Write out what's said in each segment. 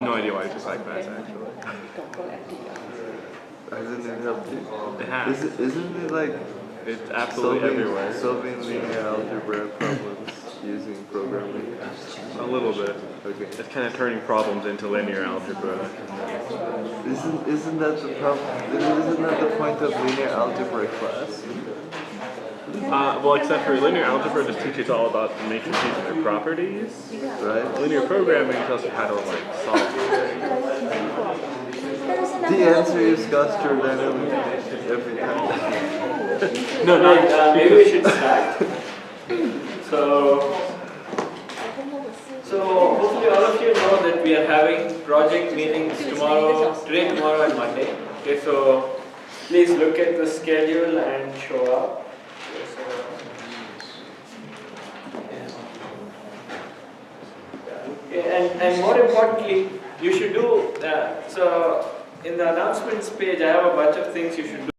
No idea why I just like math actually. Hasn't it helped you? It has. Isn't it like It's absolutely everywhere. solving linear algebra problems using programming? A little bit. Okay. It's kind of turning problems into linear algebra. Isn't that the problem? Isn't that the point of linear algebra class? Well, except for linear algebra just teaches all about the matrices and their properties. Right? Linear programming tells you how to solve things. The answer is Gauss dynamic every time. No, not maybe we should start. So hopefully all of you know that we are having project meetings today, tomorrow and Monday. Okay, so please look at the schedule and show up. And more importantly, you should do, so in the announcements page I have a bunch of things you should do.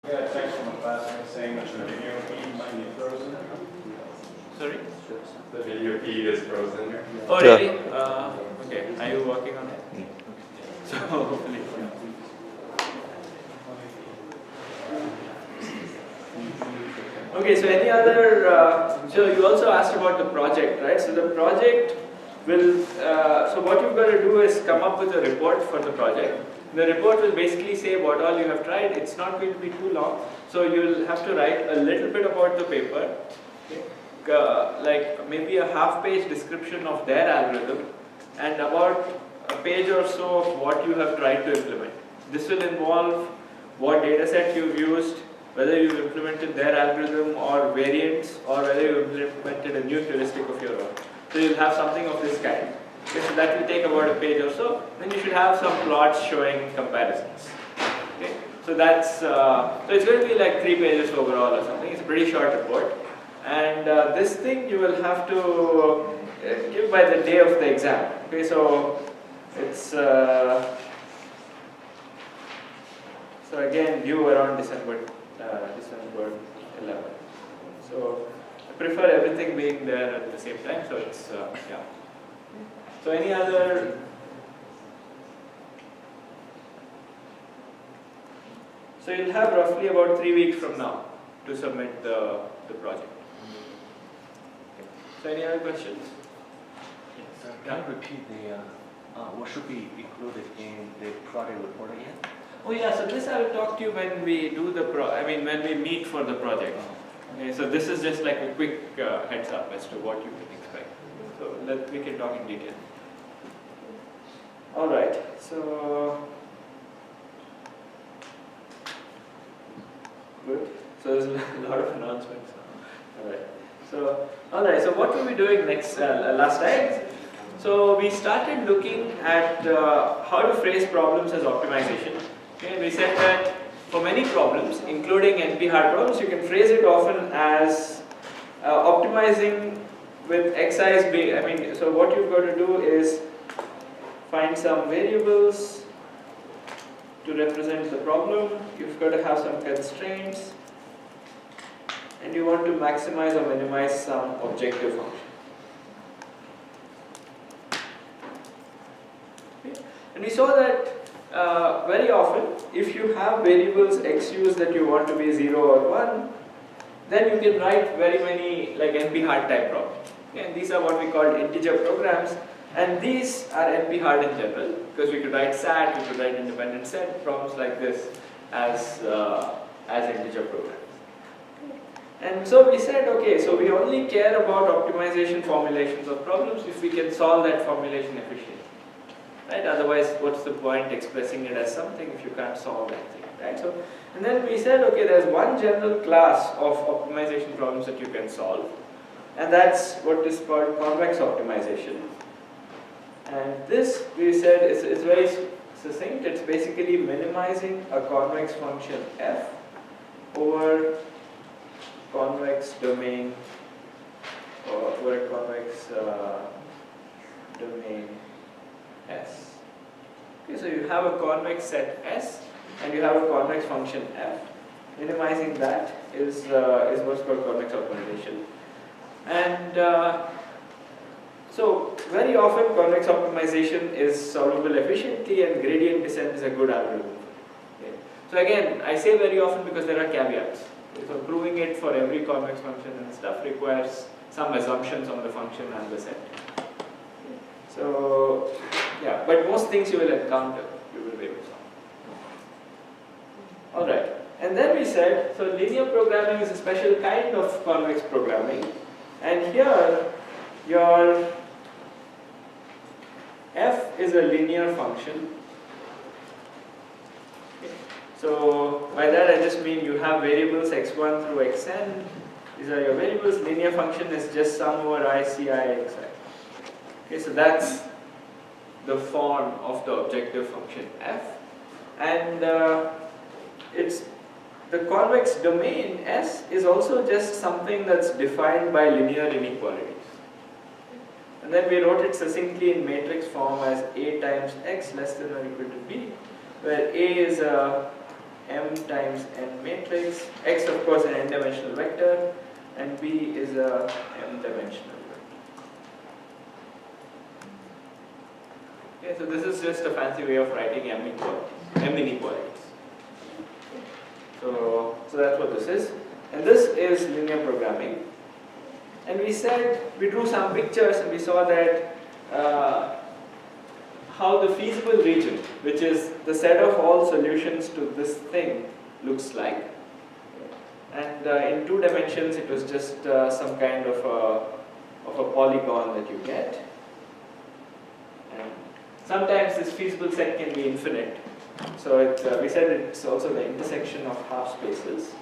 Yeah, text from a classmate saying that your video feed might be frozen. Sorry? The video feed is frozen. Oh, Yeah. really? Okay. Are you working on it? So hopefully. Okay, so any other, so you also asked about the project, right? So the project will, so what you've got to do is come up with a report for the project. The report will basically say what all you have tried. It's not going to be too long. So you'll have to write a little bit about the paper, okay? Like maybe a half-page description of their algorithm and about a page or so of what you have tried to implement. This will involve what data set you've used, whether you've implemented their algorithm or variants, or whether you've implemented a new heuristic of your own. So you'll have something of this kind. Okay, so that will take about a page or so. Then you should have some plots showing comparisons. Okay, so that's so it's going to be like 3 pages overall or something. It's a pretty short report, and this thing you will have to give by the day of the exam. Okay, so it's so again due around December 11. So I prefer everything being there at the same time. So it's yeah. So any other? So you'll have roughly about 3 weeks from now to submit the project. Okay. So any other questions? Can you repeat what should be included in the project report again? Oh yeah, so this I will talk to you when we do the when we meet for the project. Okay, so this is just like a quick heads up as to what you can expect. So we can talk in detail. All right. So good. So there's a lot of announcements. All right. So what were we doing next last time? So we started looking at how to phrase problems as optimization. Okay, we said that for many problems, including NP-hard problems, you can phrase it often as optimizing with xi's being. So what you've got to do is find some variables to represent the problem. You've got to have some constraints, and you want to maximize or minimize some objective function. Okay. And we saw that very often, if you have variables xu's that you want to be 0 or 1, then you can write very many like NP-hard type problems. Okay, and these are what we call integer programs, and these are NP-hard in general, because we could write SAT, we could write independent set problems like this as integer programs. And so we said, okay, so we only care about optimization formulations of problems if we can solve that formulation efficiently. Right? Otherwise, what's the point expressing it as something if you can't solve that thing, right? So, and then we said, okay, there's one general class of optimization problems that you can solve, and that's what is called convex optimization. And this, we said, is very succinct. It's basically minimizing a convex function f over convex domain, or over a convex domain S. Okay, so you have a convex set S and you have a convex function f. Minimizing that is what's called convex optimization. And so very often convex optimization is solvable efficiently, and gradient descent is a good algorithm. Okay. So again, I say very often because there are caveats. Okay, so proving it for every convex function and stuff requires some assumptions on the function and the set. Okay. So yeah, but most things you will encounter, you will be able to solve. Alright, and then we said, so linear programming is a special kind of convex programming, and here your f is a linear function. Okay. So by that I just mean you have variables x1 through xn, these are your variables. Linear function is just sum over I, ci, xi. Okay, so that's the form of the objective function f, and it's the convex domain S is also just something that's defined by linear inequalities. And then we wrote it succinctly in matrix form as A times X less than or equal to B, where A is a M times n matrix. X, of course, an n-dimensional vector, and B is a m-dimensional vector. Okay, so this is just a fancy way of writing m inequalities. So that's what this is. And this is linear programming. And we said, we drew some pictures and we saw that how the feasible region, which is the set of all solutions to this thing, looks like. And in 2 dimensions, it was just some kind of a polygon that you get. And sometimes this feasible set can be infinite. So we said it's also the intersection of half spaces.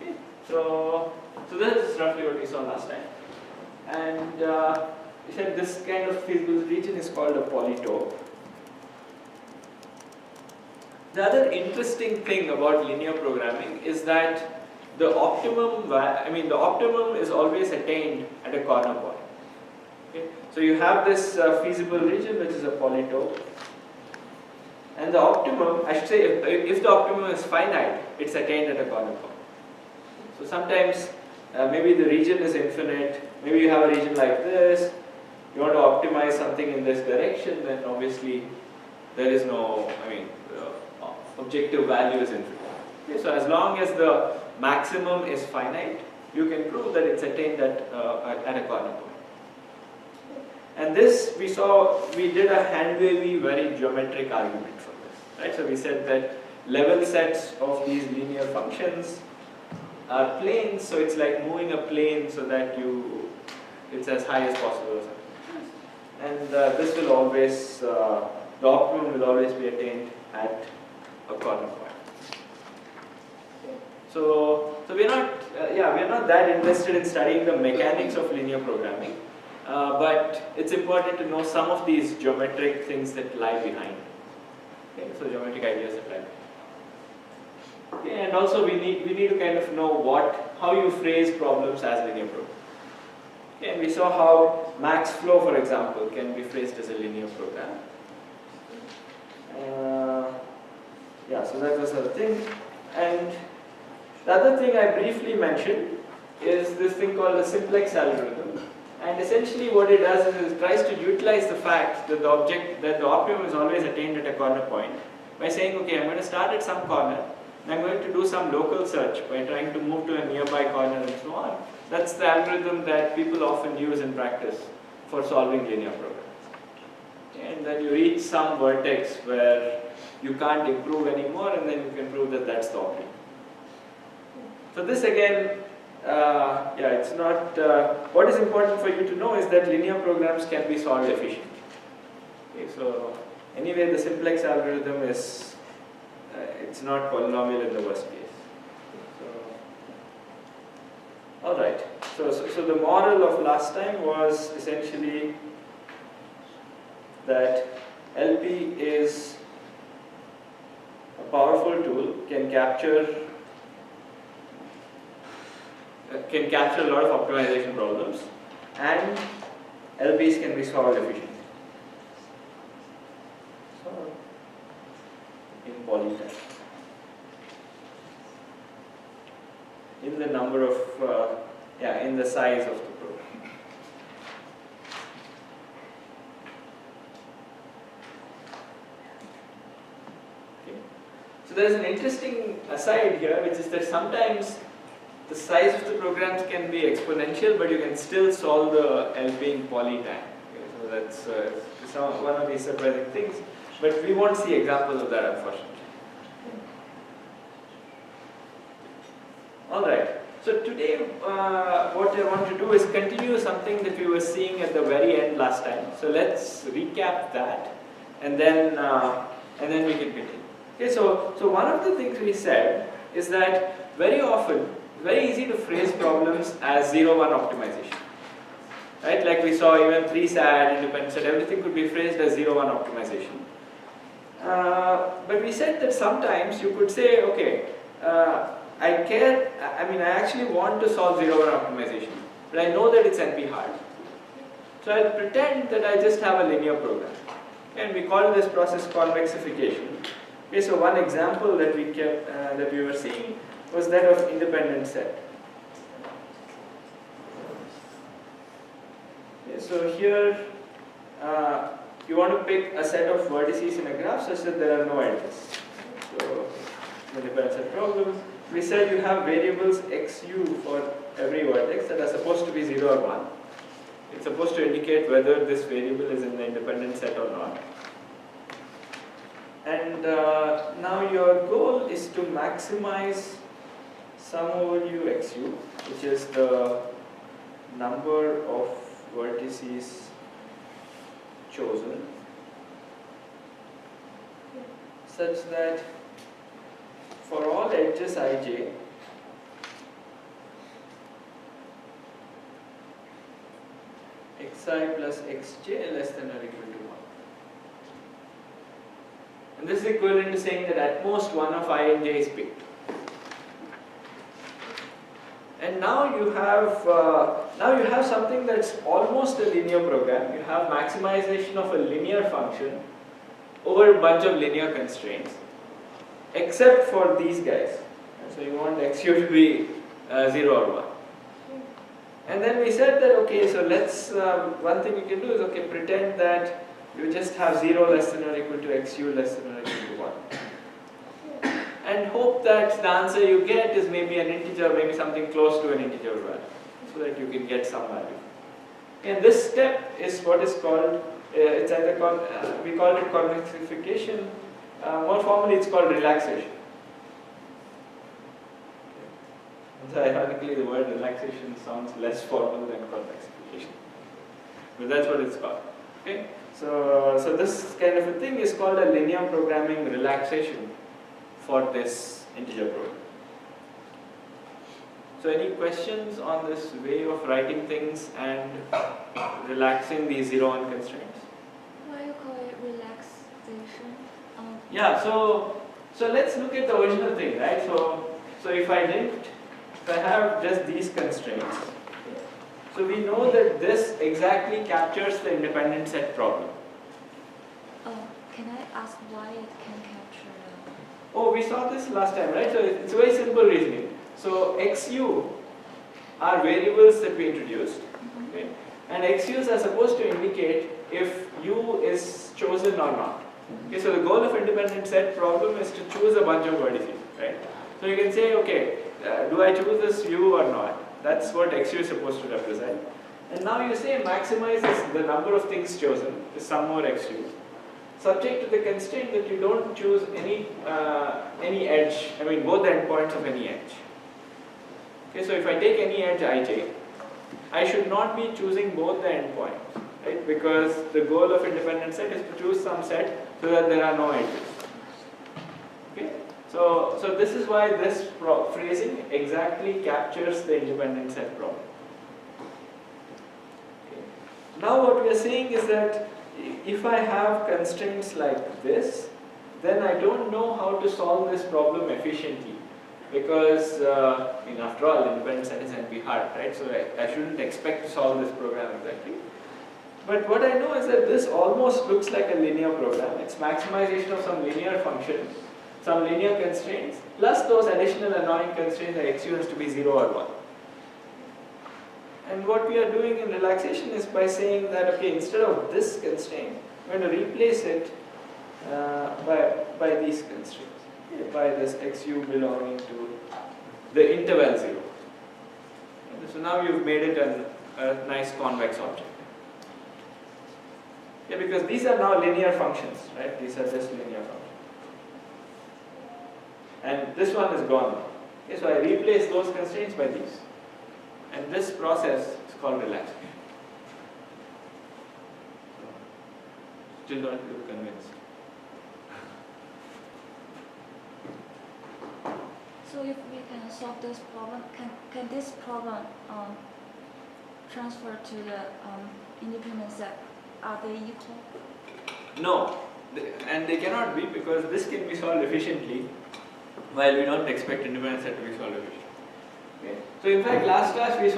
Okay. So this is roughly what we saw last time. And we said this kind of feasible region is called a polytope. The other interesting thing about linear programming is that the optimum is always attained at a corner point. Okay? So you have this feasible region which is a polytope, and the optimum, I should say, if the optimum is finite, it's attained at a corner point. So sometimes maybe the region is infinite, maybe you have a region like this, you want to optimize something in this direction, then obviously there is no, objective value is infinite. Okay, so as long as the maximum is finite, you can prove that it's attained at a corner point. And this we did a hand-wavy, very geometric argument for this. Right? So we said that level sets of these linear functions are planes, so it's like moving a plane so that it's as high as possible. And this will always, the optimum will always be attained at a corner point. So we're not that interested in studying the mechanics of linear programming, but it's important to know some of these geometric things that lie behind. Okay, so geometric ideas that lie behind. Okay, and also we need to kind of know how you phrase problems as linear programs. Okay, and we saw how max flow, for example, can be phrased as a linear program. So that was the thing. And the other thing I briefly mentioned is this thing called the simplex algorithm. And essentially what it does is it tries to utilize the fact that the optimum is always attained at a corner point by saying, okay, I'm going to start at some corner, and I'm going to do some local search by trying to move to a nearby corner and so on. That's the algorithm that people often use in practice for solving linear programs. And then you reach some vertex where you can't improve anymore, and then you can prove that that's the optimum. So this again, it's not, what is important for you to know is that linear programs can be solved efficiently. Okay, so anyway, the simplex algorithm is, it's not polynomial in the worst case. So, alright, so the moral of last time was essentially that LP is a powerful tool, can capture a lot of optimization problems, and LPs can be solved efficiently. So, in polytime, in the number of, in the size of the program. Okay. So there is an interesting aside here, which is that sometimes the size of the programs can be exponential, but you can still solve the LP in polytime. Okay, so that's one of these surprising things, but we won't see examples of that, unfortunately. Alright, so today what I want to do is continue something that we were seeing at the very end last time. So let's recap that, and then we can continue. Okay, so one of the things we said is that very often, very easy to phrase problems as 0-1 optimization. Right? Like we saw even 3-SAT, independent SAT, everything could be phrased as 0-1 optimization. But we said that sometimes you could say, okay, I actually want to solve 0-1 optimization, but I know that it's NP hard. So I'll pretend that I just have a linear program. And we call this process convexification. Okay, so one example that we were seeing was that of independent set. Okay, so here you want to pick a set of vertices in a graph such that there are no edges. So independent set problem. We said you have variables xu for every vertex that are supposed to be 0 or 1. It's supposed to indicate whether this variable is in the independent set or not. And now your goal is to maximize sum over u xu, which is the number of vertices chosen, such that for all edges ij, xi plus xj less than or equal to 1. And this is equivalent to saying that at most one of I and j is picked. And now you have something that's almost a linear program. You have maximization of a linear function over a bunch of linear constraints, except for these guys. So you want xu to be 0 or 1. And then we said that, okay, so let's, one thing you can do is, okay, pretend that you just have 0 less than or equal to xu less than or equal to 1. And hope that the answer you get is maybe an integer, maybe something close to an integer value, so that you can get some value. And this step is what is called, it's either called, we call it convexification, more formally it's called relaxation. So ironically the word relaxation sounds less formal than convexification, but that's what it's called. Okay, so this kind of a thing is called a linear programming relaxation for this integer program. So any questions on this way of writing things and relaxing these 0-1 constraints? Why you call it relaxation? Yeah, so let's look at the original thing, right? So if I have just these constraints, so we know that this exactly captures the independent set problem. Can I ask why it can capture the... Oh, we saw this last time, right? So it's a very simple reasoning. So xu are variables that we introduced, okay? And xu's are supposed to indicate if u is chosen or not. Okay, so the goal of independent set problem is to choose a bunch of vertices, right? So you can say, okay, do I choose this u or not? That's what xu is supposed to represent. And now you say maximizes the number of things chosen is some more xu, subject to the constraint that you don't choose any edge, I mean both the endpoints of any edge. Okay, so if I take any edge ij, I should not be choosing both the endpoints, right? Because the goal of independent set is to choose some set so that there are no edges. Okay, so this is why this phrasing exactly captures the independent set problem. Okay. Now what we are saying is that if I have constraints like this, then I don't know how to solve this problem efficiently, because after all, independent set is NP hard, right? So I shouldn't expect to solve this program exactly. But what I know is that this almost looks like a linear program. It's maximization of some linear function, some linear constraints, plus those additional annoying constraints that xu has to be 0 or 1. And what we are doing in relaxation is by saying that, okay, instead of this constraint, we're going to replace it by these constraints, okay, by this xu belonging to the interval 0. And so now you've made it a nice convex object. Yeah, because these are now linear functions, right? These are just linear functions. And this one is gone now. Okay, so I replace those constraints by these. And this process is called relaxation. Still not convinced. So if we can solve this problem, can this problem transfer to the independent set? Are they equal? No, and they cannot be, because this can be solved efficiently, while we don't expect independent set to be solved efficiently. Okay. So in fact, last class we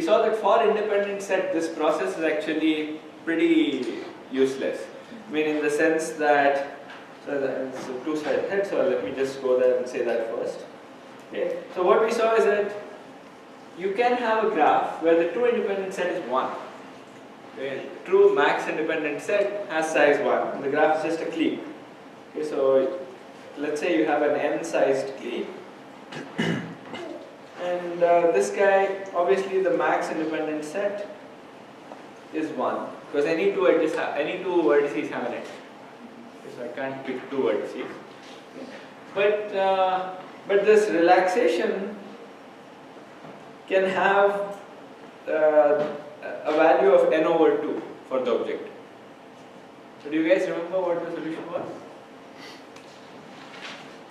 saw that for independent set, this process is actually pretty useless. I mean, in the sense that, so it's a two-sided head, so let me just go there and say that first. Okay. So what we saw is that you can have a graph where the true independent set is 1. Okay. True max independent set has size 1, and the graph is just a cleat. Okay, so let's say you have an n-sized cleat, and this guy, obviously the max independent set is 1, because any two vertices have an edge. Okay, so I can't pick two vertices. Okay. But this relaxation can have a value of n over 2 for the object. So do you guys remember what the solution was?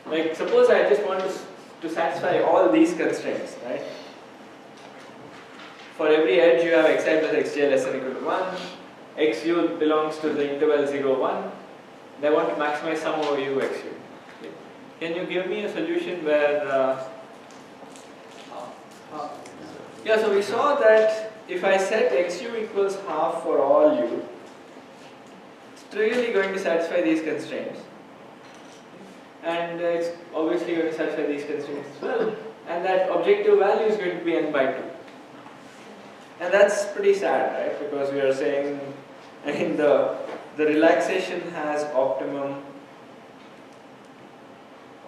Like, suppose I just want to satisfy all these constraints, right? For every edge you have xi plus xj less than or equal to 1, xu belongs to the interval 0, 1, and I want to maximize sum over u xu. Okay. Can you give me a solution where yeah, so we saw that if I set xu equals half for all u, it's trivially going to satisfy these constraints. And it's obviously going to satisfy these constraints as well. And that objective value is going to be n by 2. And that's pretty sad, right? Because we are saying, I mean, the relaxation has optimum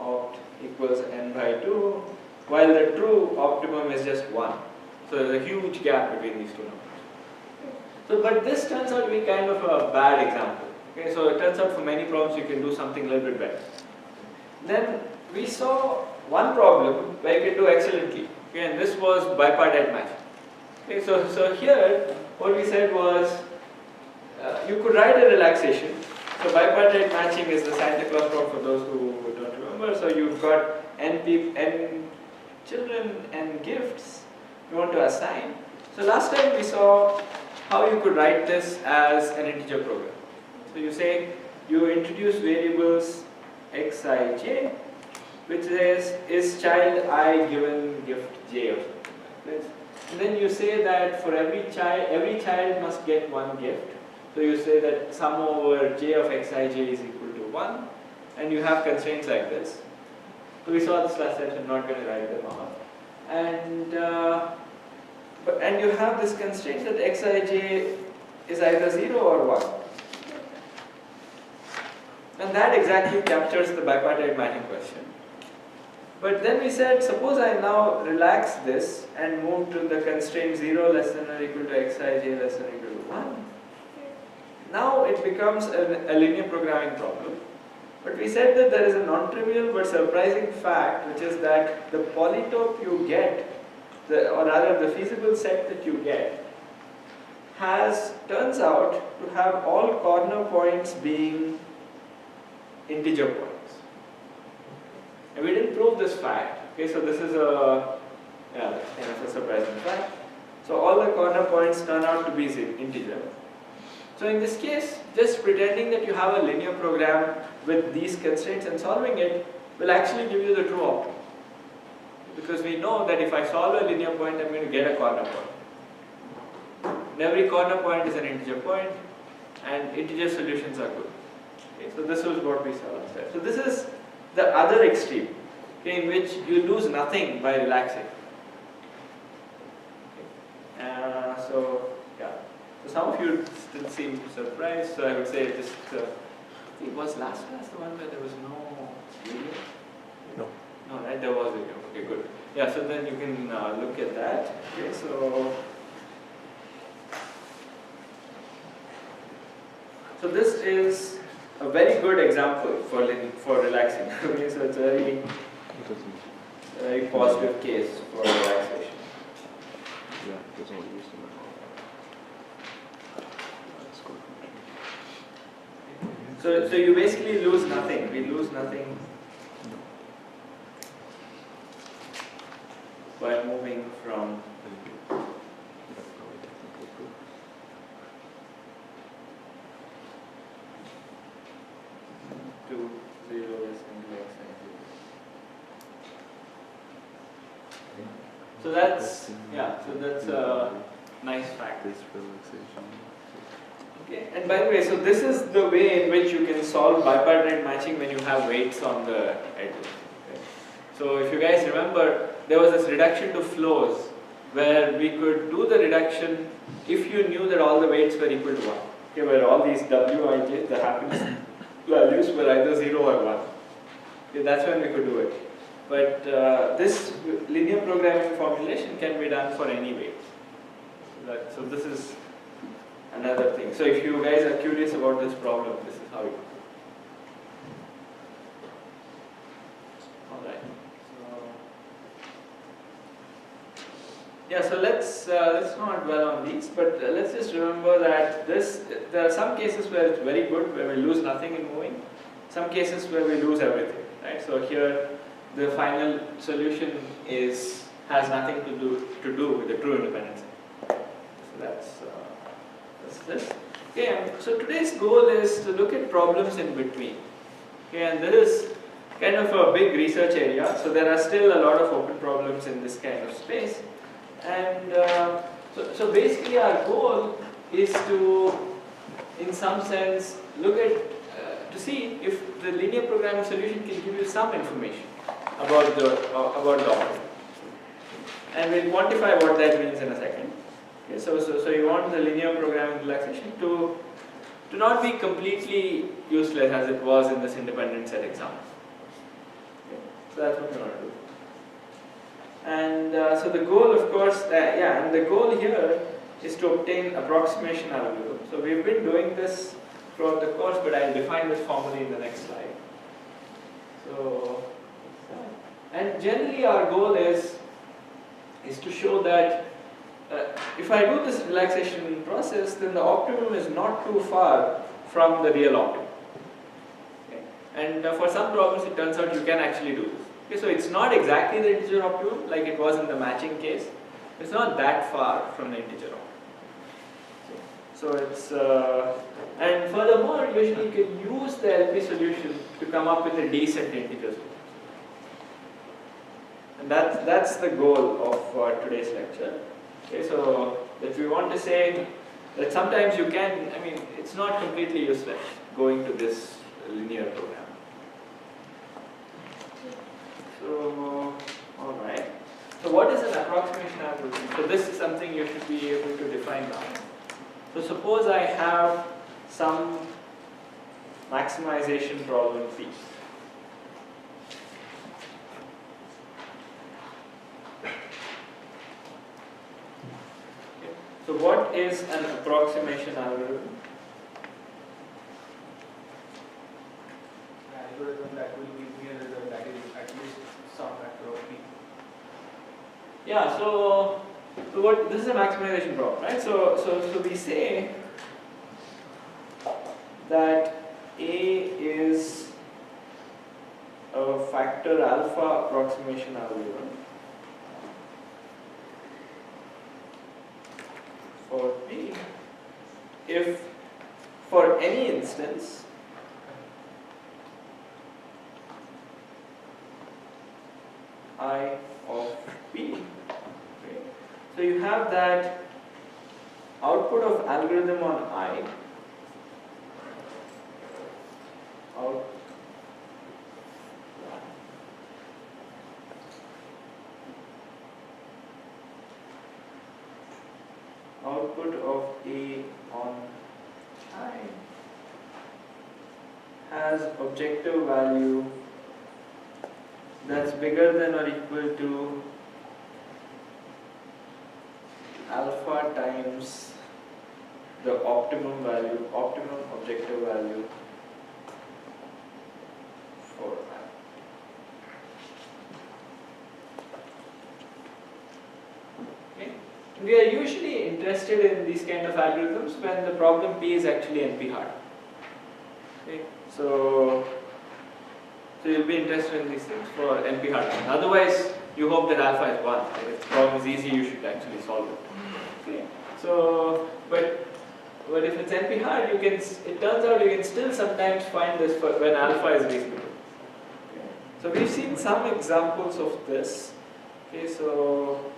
opt equals n by 2, while the true optimum is just 1. So there's a huge gap between these two numbers. So, but this turns out to be kind of a bad example. Okay, so it turns out for many problems you can do something a little bit better. Then we saw one problem where you can do excellently. Okay, and this was bipartite matching. Okay, so here what we said was you could write a relaxation. So bipartite matching is the Santa Claus problem for those who don't remember. So you've got n children and gifts you want to assign. So last time we saw how you could write this as an integer program. So you say you introduce variables xij, which is child I given gift j or something like this. And then you say that for every child must get one gift. So you say that sum over j of xij is equal to 1, and you have constraints like this. So we saw this last time, so I'm not going to write them off. And you have this constraint that xij is either 0 or 1. And that exactly captures the bipartite matching question. But then we said, suppose I now relax this and move to the constraint 0 less than or equal to xij less than or equal to 1. Now it becomes a linear programming problem. But we said that there is a non-trivial but surprising fact, which is that the polytope you get, or rather the feasible set that you get, turns out to have all corner points being integer points. And we didn't prove this fact. Okay, so this is kind of a surprising fact. So all the corner points turn out to be integer. So in this case, just pretending that you have a linear program with these constraints and solving it will actually give you the true optimum. Because we know that if I solve a linear point, I'm going to get a corner point. And every corner point is an integer point, and integer solutions are good. Okay, so this was what we saw last time. So this is the other extreme, okay, in which you lose nothing by relaxing. Okay. So some of you still seem surprised, so I would say just, it was last class the one where there was no video? No. No, right, there was video. Okay, good. Yeah, so then you can look at that. Okay, so this is a very good example for relaxing. Okay, so it's a very positive case for relaxation. Yeah, it doesn't want to use them at all. So you basically lose nothing. We lose nothing by moving from to 0 less than to x and 0. So that's a nice fact. This relaxation. Okay, and by the way, so this is the way in which you can solve bipartite matching when you have weights on the edges. Okay. So if you guys remember, there was this reduction to flows where we could do the reduction if you knew that all the weights were equal to 1. Okay, where all these Wij, the happiness values, were either 0 or 1. Okay, that's when we could do it. But this linear programming formulation can be done for any weight. So this is another thing. So if you guys are curious about this problem, this is how you do it. Alright. So let's not dwell on these, but let's just remember that there are some cases where it's very good, where we lose nothing in moving. Some cases where we lose everything. Right? So here the final solution has nothing to do with the true independence. So that's this. Okay, so today's goal is to look at problems in between. Okay, and this is kind of a big research area, so there are still a lot of open problems in this kind of space. And so basically our goal is to, in some sense, look at, to see if the linear programming solution can give you some information about the optimum. And we'll quantify what that means in a second. Okay, so you want the linear programming relaxation to not be completely useless as it was in this independent set example. Okay, so that's what we want to do. And so the goal, of course, and the goal here is to obtain approximation algorithm. So we've been doing this throughout the course, but I'll define this formally in the next slide. So, and generally our goal is to show that if I do this relaxation process, then the optimum is not too far from the real optimum. Okay? And for some problems, it turns out you can actually do this. Okay, so it's not exactly the integer optimum like it was in the matching case. It's not that far from the integer optimum. So it's and furthermore, usually you can use the LP solution to come up with a decent integer solution. And that's the goal of today's lecture. Okay, so if we want to say that sometimes you can, I mean, it's not completely useless going to this linear program. So, alright. So what is an approximation algorithm? So this is something you should be able to define now. So suppose I have some maximization problem P. So what is an approximation algorithm? An algorithm that will give me a result that is at least some factor of P. Yeah, so what, this is a maximization problem, right? So we say that A is a factor alpha approximation algorithm for P if for any instance I of P. Okay. So you have that output of algorithm on I output of A on I has objective value that's bigger than or equal to alpha times the optimum objective value for I. Okay. We are usually interested in these kind of algorithms when the problem P is actually NP hard. Okay. So you'll be interested in these things for NP hard. Otherwise, you hope that alpha is 1. Right? If the problem is easy, you should actually solve it. Okay. So, but if it's NP hard, it turns out you can still sometimes find this when alpha is reasonable. Okay. So we've seen some examples of this. Okay, so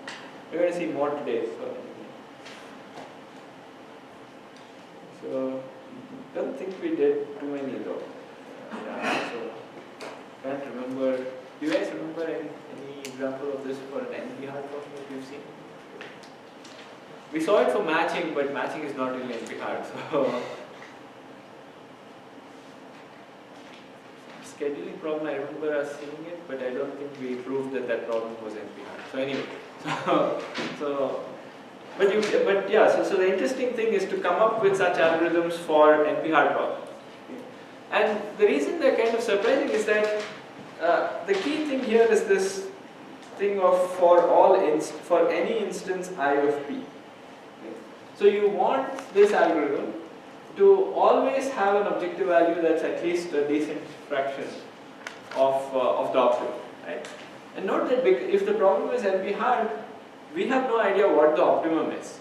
we're going to see more today. So So, don't think we did too many though. Yeah, so, can't remember. Do you guys remember any example of this for an NP hard problem that we've seen? We saw it for matching, but matching is not really NP hard. So, scheduling problem, I remember us seeing it, but I don't think we proved that that problem was NP hard. So anyway, so the interesting thing is to come up with such algorithms for NP hard problems. And the reason they're kind of surprising is that the key thing here is this thing of for any instance I of p. So you want this algorithm to always have an objective value that's at least a decent fraction of the optimum, right? And note that if the problem is NP hard, we have no idea what the optimum is.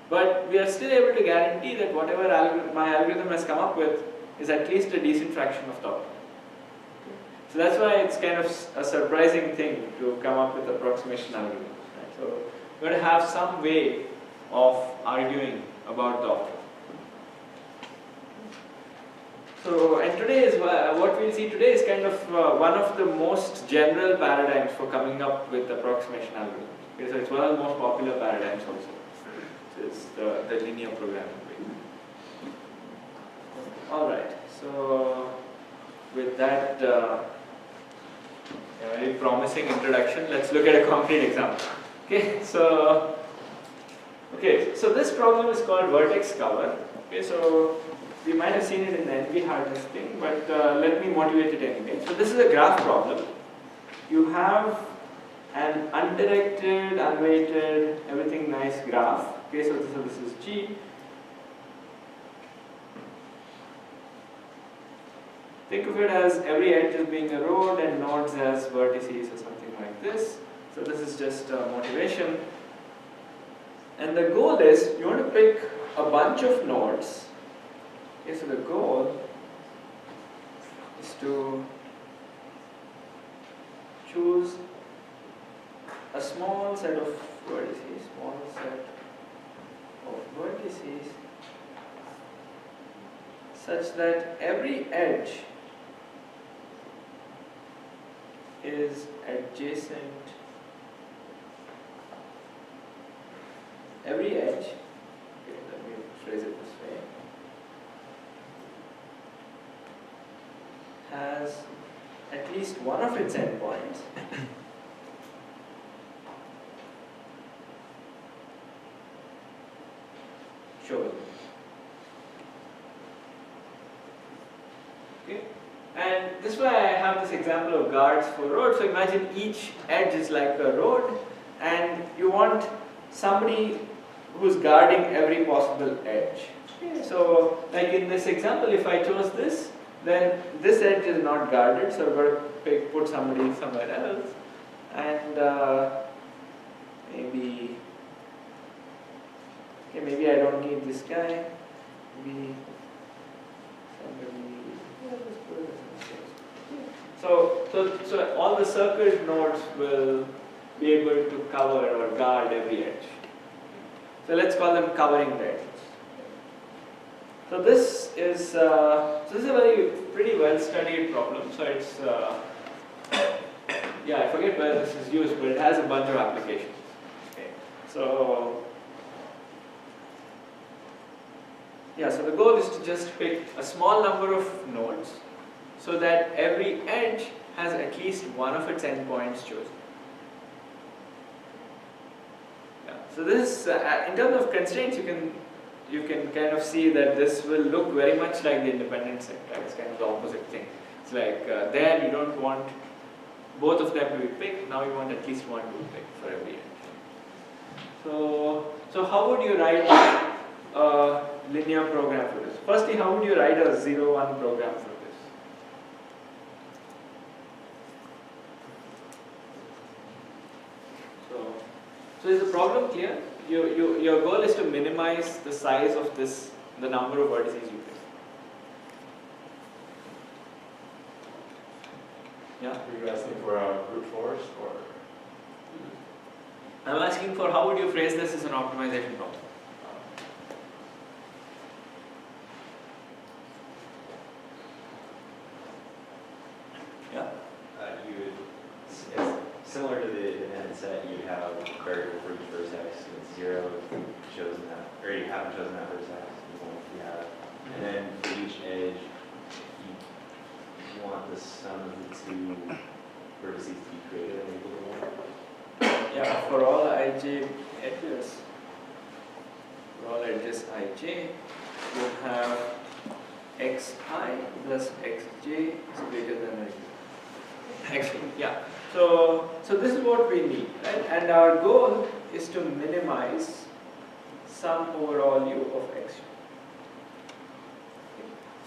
But we are still able to guarantee that whatever my algorithm has come up with is at least a decent fraction of the optimum. So that's why it's kind of a surprising thing to come up with approximation algorithms. Right? So we're going to have some way of arguing about the optimum. So, and today is what we'll see today is kind of one of the most general paradigms for coming up with approximation algorithms. Okay, so it's one of the most popular paradigms also. So it's the linear programming way. Alright, so with that very promising introduction, let's look at a concrete example. Okay, so this problem is called vertex cover. Okay, so we might have seen it in the NP hardness thing, but let me motivate it anyway. So this is a graph problem. You have an undirected, unweighted, everything nice graph. Okay, so this is G. Think of it as every edge as being a road and nodes as vertices or something like this. So this is just motivation. And the goal is you want to pick a bunch of nodes. Okay, so the goal is to choose a small set of vertices, such that every edge is adjacent. Every edge, okay, let me phrase it this way, has at least one of its endpoints shown. Okay, and this is why I have this example of guards for road. So imagine each edge is like a road, and you want somebody who's guarding every possible edge. Okay, so like in this example, if I chose this, then this edge is not guarded, so I've got to put somebody somewhere else, and maybe I don't need this guy. Maybe somebody. Yeah, let's put it as a so all the circled nodes will be able to cover or guard every edge. So let's call them covering edges. So this is a pretty well studied problem. So it's I forget where this is used, but it has a bunch of applications. Okay. So so the goal is to just pick a small number of nodes so that every edge has at least one of its endpoints chosen. So this, in terms of constraints, you can kind of see that this will look very much like the independent set. Right? It's kind of the opposite thing. It's like there you don't want both of them to be picked. Now you want at least one to be picked for every edge. So how would you write a linear program for this? Firstly, how would you write a 0-1 program for this? So is the problem clear? Your goal is to minimize the size of the number of vertices you pick. Yeah? Are you asking for a brute force or? I'm asking for how would you phrase this as an optimization problem? already have a chosen at vertex, the one we have. And then for each edge, you want the sum of the two vertices to be greater than or equal to 1. Yeah, for all ij edges, you have xi plus xj is greater than or equal to x. Yeah. So this is what we need, right? And our goal is to minimize sum over all u of x.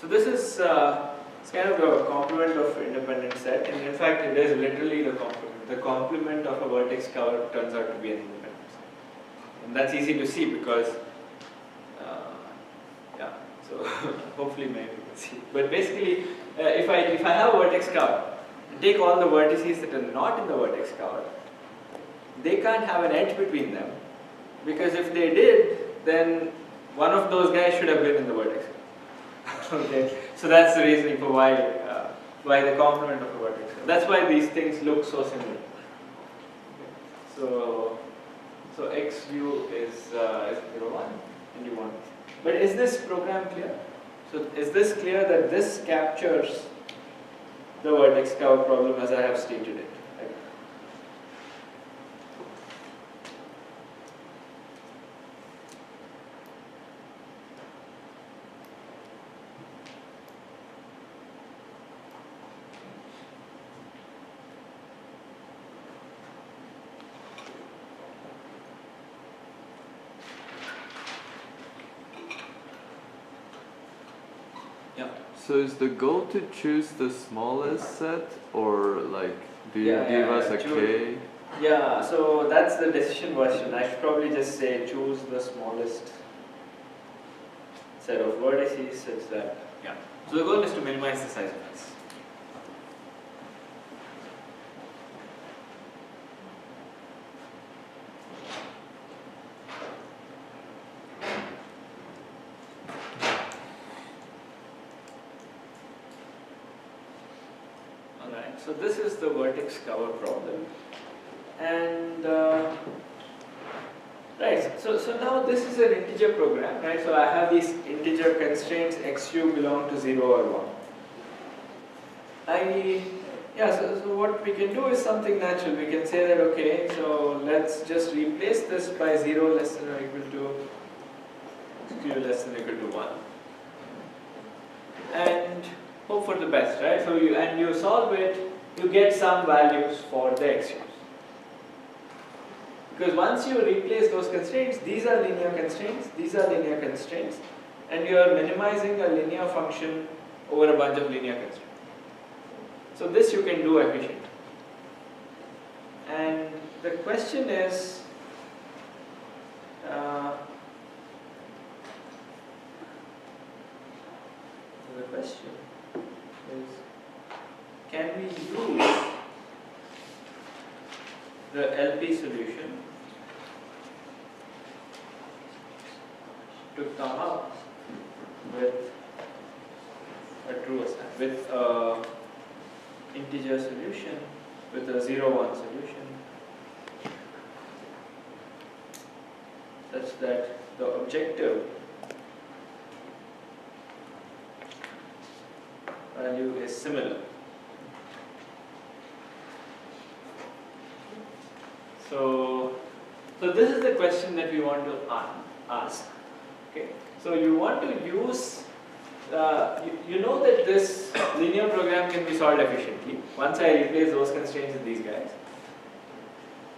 So this is it's kind of a complement of independent set, and in fact it is literally the complement. The complement of a vertex cover turns out to be an independent set, and that's easy to see because yeah. So hopefully maybe you can see. But basically, if I have a vertex cover, take all the vertices that are not in the vertex cover, they can't have an edge between them, because if they did, then one of those guys should have been in the vertex cover. Okay, so that's the reasoning for why the complement of a vertex cover. That's why these things look so similar. Okay. So xu is 0, 1 and u1. But is this program clear? So is this clear that this captures the vertex cover problem as I have stated it? Right? Yeah. So is the goal to choose the smallest set, or like do you give us a choose. K? Yeah, so that's the decision version. I should probably just say choose the smallest set of vertices such that, yeah. So the goal is to minimize the size of S. Alright, so this is the vertex cover problem. And right, so now this is an integer program, right? So I have these integer constraints, xu belong to 0 or 1. So what we can do is something natural. We can say that, okay, so let's just replace this by 0 less than or equal to q less than or equal to 1. And hope for the best, right? So you solve it, you get some values for the xu's. Because once you replace those constraints, these are linear constraints, these are linear constraints, and you are minimizing a linear function over a bunch of linear constraints. So this you can do efficiently. And the question is, can we use the LP solution to come up with a true assignment, with an integer solution, with a 0-1 solution, such that the objective value is similar. So this is the question that we want to ask. Okay, so you want to use, you know that this linear program can be solved efficiently once I replace those constraints with these guys.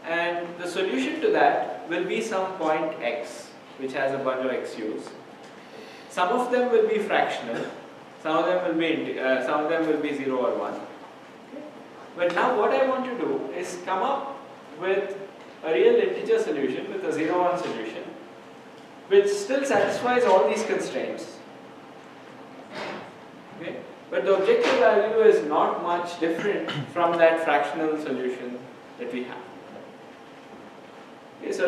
And the solution to that will be some point x, which has a bunch of xu's. Some of them will be fractional, some of them will be 0 or 1. Okay. But now what I want to do is come up with a real integer solution, with a 0-1 solution, which still satisfies all these constraints. Okay? But the objective value is not much different from that fractional solution that we have. Okay, so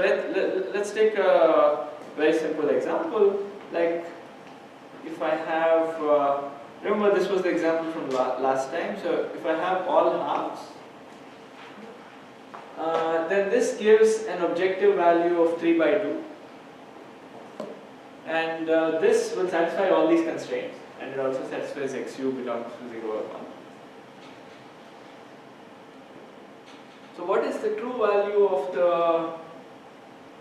let's take a very simple example. Like if I have, remember this was the example from last time, so if I have all halves, then this gives an objective value of 3 by 2. And this will satisfy all these constraints, and it also satisfies XU belongs to 0 or 1. So what is the true value of the,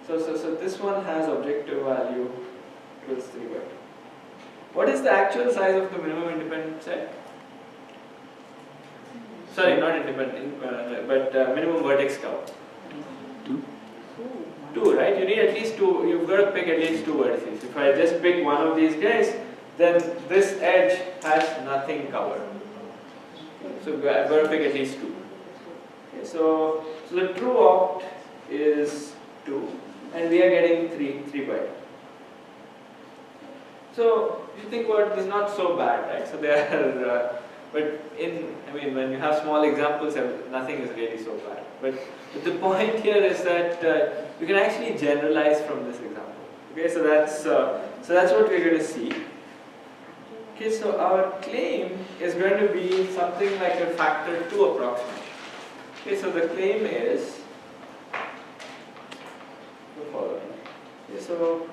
so this one has objective value equals 3 by 2. What is the actual size of the minimum independent set? Sorry, not independent, but minimum vertex count. 2, right? You need at least 2, you've got to pick at least 2 vertices. If I just pick one of these guys, then this edge has nothing covered. So I've got to pick at least 2. Okay, so the true opt is 2, and we are getting 3 by 2. So you think what is not so bad, right? So there are, but when you have small examples, nothing is really so bad. But the point here is that you can actually generalize from this example. Okay, so that's what we're going to see. Okay, so our claim is going to be something like a factor 2 approximation. Okay, so the claim is the following. Okay, so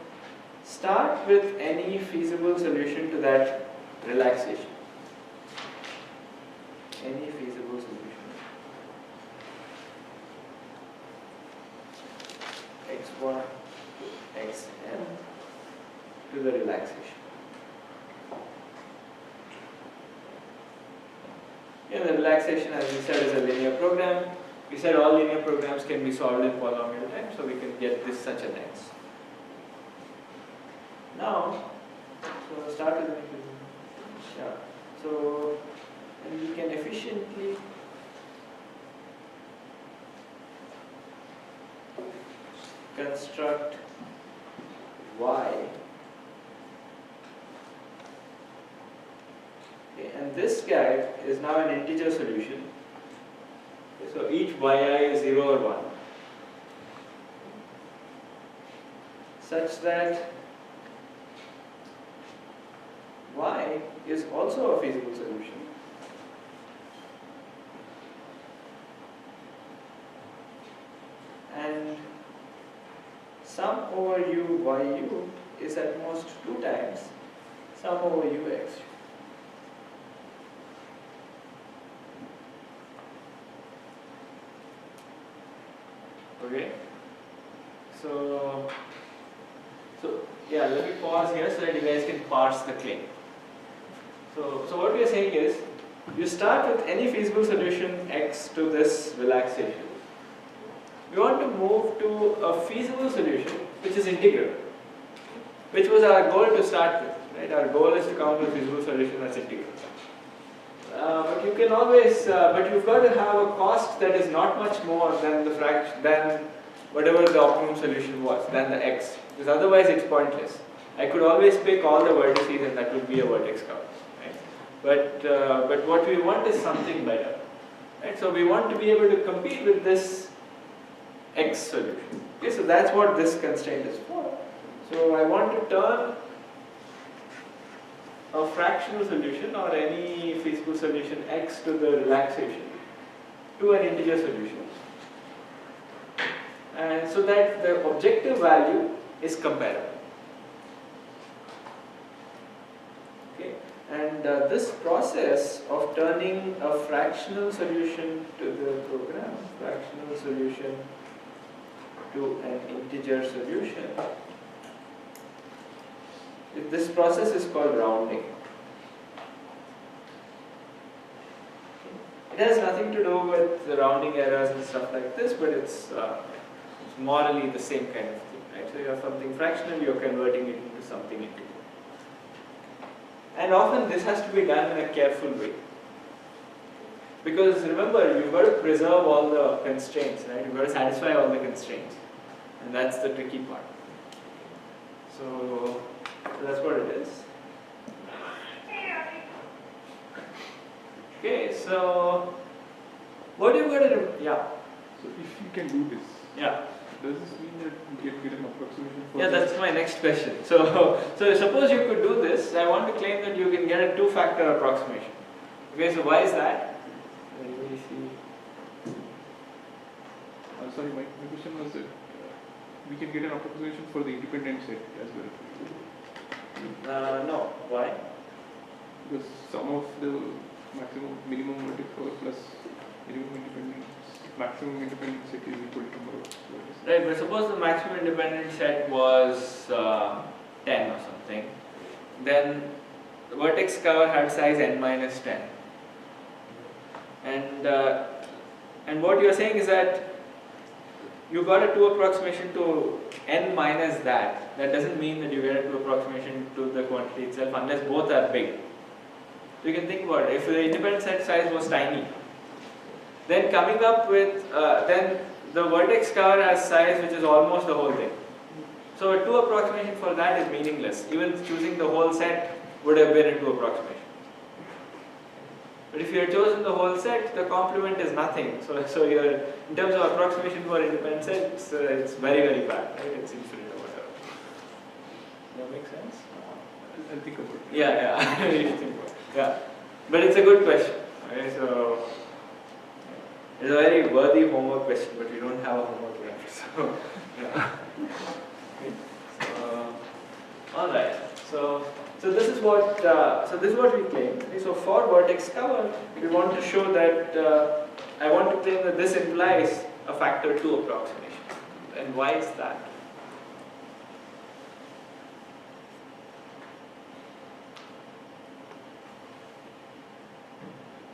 start with any feasible solution to that relaxation. Any feasible solution. x1 to xn to the relaxation. The relaxation, as we said, is a linear program. We said all linear programs can be solved in polynomial time, so we can get this such an x. Now, so start with and we can efficiently construct y. Okay, and this guy is now an integer solution. Okay, so each yi is 0 or 1, such that y is also a feasible solution. And sum over u yu is at most 2 times sum over ux. Okay, so yeah, let me pause here so that you guys can parse the claim. So what we are saying is, you start with any feasible solution x to this relaxation. We want to move to a feasible solution which is integral, which was our goal to start with. Right? Our goal is to come to a feasible solution that's integral. But you can always, but you've got to have a cost that is not much more than the fraction, than whatever the optimum solution was, than the x, because otherwise it's pointless. I could always pick all the vertices and that would be a vertex count. Right? But what we want is something better. Right? So we want to be able to compete with this x solution. Okay, so that's what this constraint is for. So I want to turn a fractional solution or any feasible solution x to the relaxation to an integer solution, and so that the objective value is comparable. Okay, and this process of turning a fractional solution to the program, fractional solution to an integer solution, this process is called rounding. It has nothing to do with the rounding errors and stuff like this, but it's morally the same kind of thing, right? So you have something fractional, you're converting it into something integral. And often this has to be done in a careful way. Because remember, you've got to preserve all the constraints, right? You've got to satisfy all the constraints. And that's the tricky part. So that's what it is. Okay, so what you've got to do? Yeah. So if you can do this, Yeah. does this mean that you get an approximation for Yeah, this? that's my next question. So suppose you could do this. I want to claim that you can get a 2-factor approximation. Okay, so why is that? Let me see. Sorry, my question was that we can get an approximation for the independent set as well. No. Why? Because sum of the minimum vertical plus minimum independent, maximum independent set is equal to number of vertices. Right, but suppose the maximum independent set was 10 or something, then the vertex cover had size n minus 10. And what you are saying is that you got a 2 approximation to n minus that. That doesn't mean that you get a 2 approximation to the quantity itself unless both are big. So you can think about it. If the independent set size was tiny, then coming up with then the vertex cover has size which is almost the whole thing. So a 2 approximation for that is meaningless. Even choosing the whole set would have been a 2 approximation. But if you had chosen the whole set, the complement is nothing. So you're, in terms of approximation for independent sets, it's very, very bad, right? It's infinite or whatever. Does that make sense? I'll think about it. Yeah. You should think about it. Yeah. But it's a good question. Okay, so it's a very worthy homework question, but we don't have a homework left. So, yeah. All right. So this is what we claim. Okay, so for vertex cover, we want to show that I want to claim that this implies a factor 2 approximation. And why is that?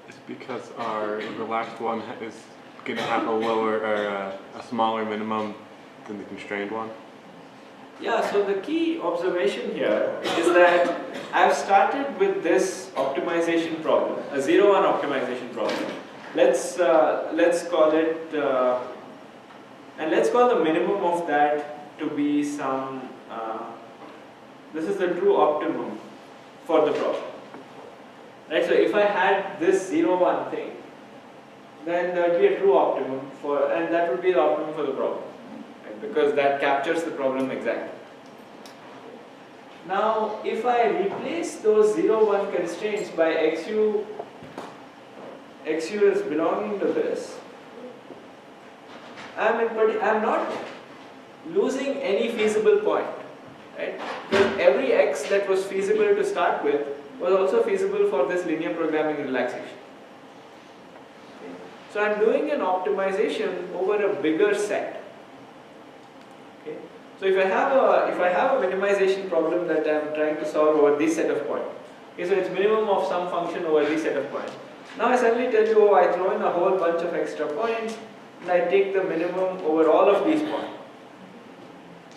It's because our relaxed one is going to have a lower or a smaller minimum than the constrained one. Yeah, so the key observation here is that I've started with this optimization problem, a 0-1 optimization problem. Let's call it, and let's call the minimum of that to be some, this is the true optimum for the problem. Right, so if I had this 0-1 thing, then there would be a true optimum for, and that would be the optimum for the problem. Because that captures the problem exactly. Now, if I replace those 0-1 constraints by xu is belonging to this, I'm not losing any feasible point, right? Because every x that was feasible to start with was also feasible for this linear programming relaxation. So I'm doing an optimization over a bigger set. Okay. So if I have a minimization problem that I'm trying to solve over this set of points, okay, so it's minimum of some function over this set of points. Now I suddenly tell you, oh, I throw in a whole bunch of extra points and I take the minimum over all of these points.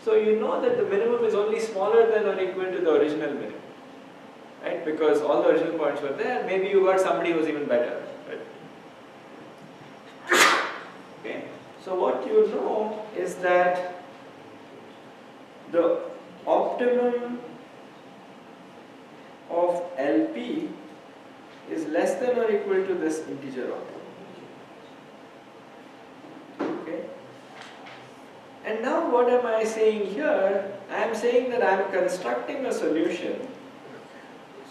So you know that the minimum is only smaller than or equal to the original minimum, right? Because all the original points were there. Maybe you got somebody who's even better, right? Okay. So what you know is that the optimum of LP is less than or equal to this integer optimum. Okay. And now what am I saying here? I am saying that I am constructing a solution.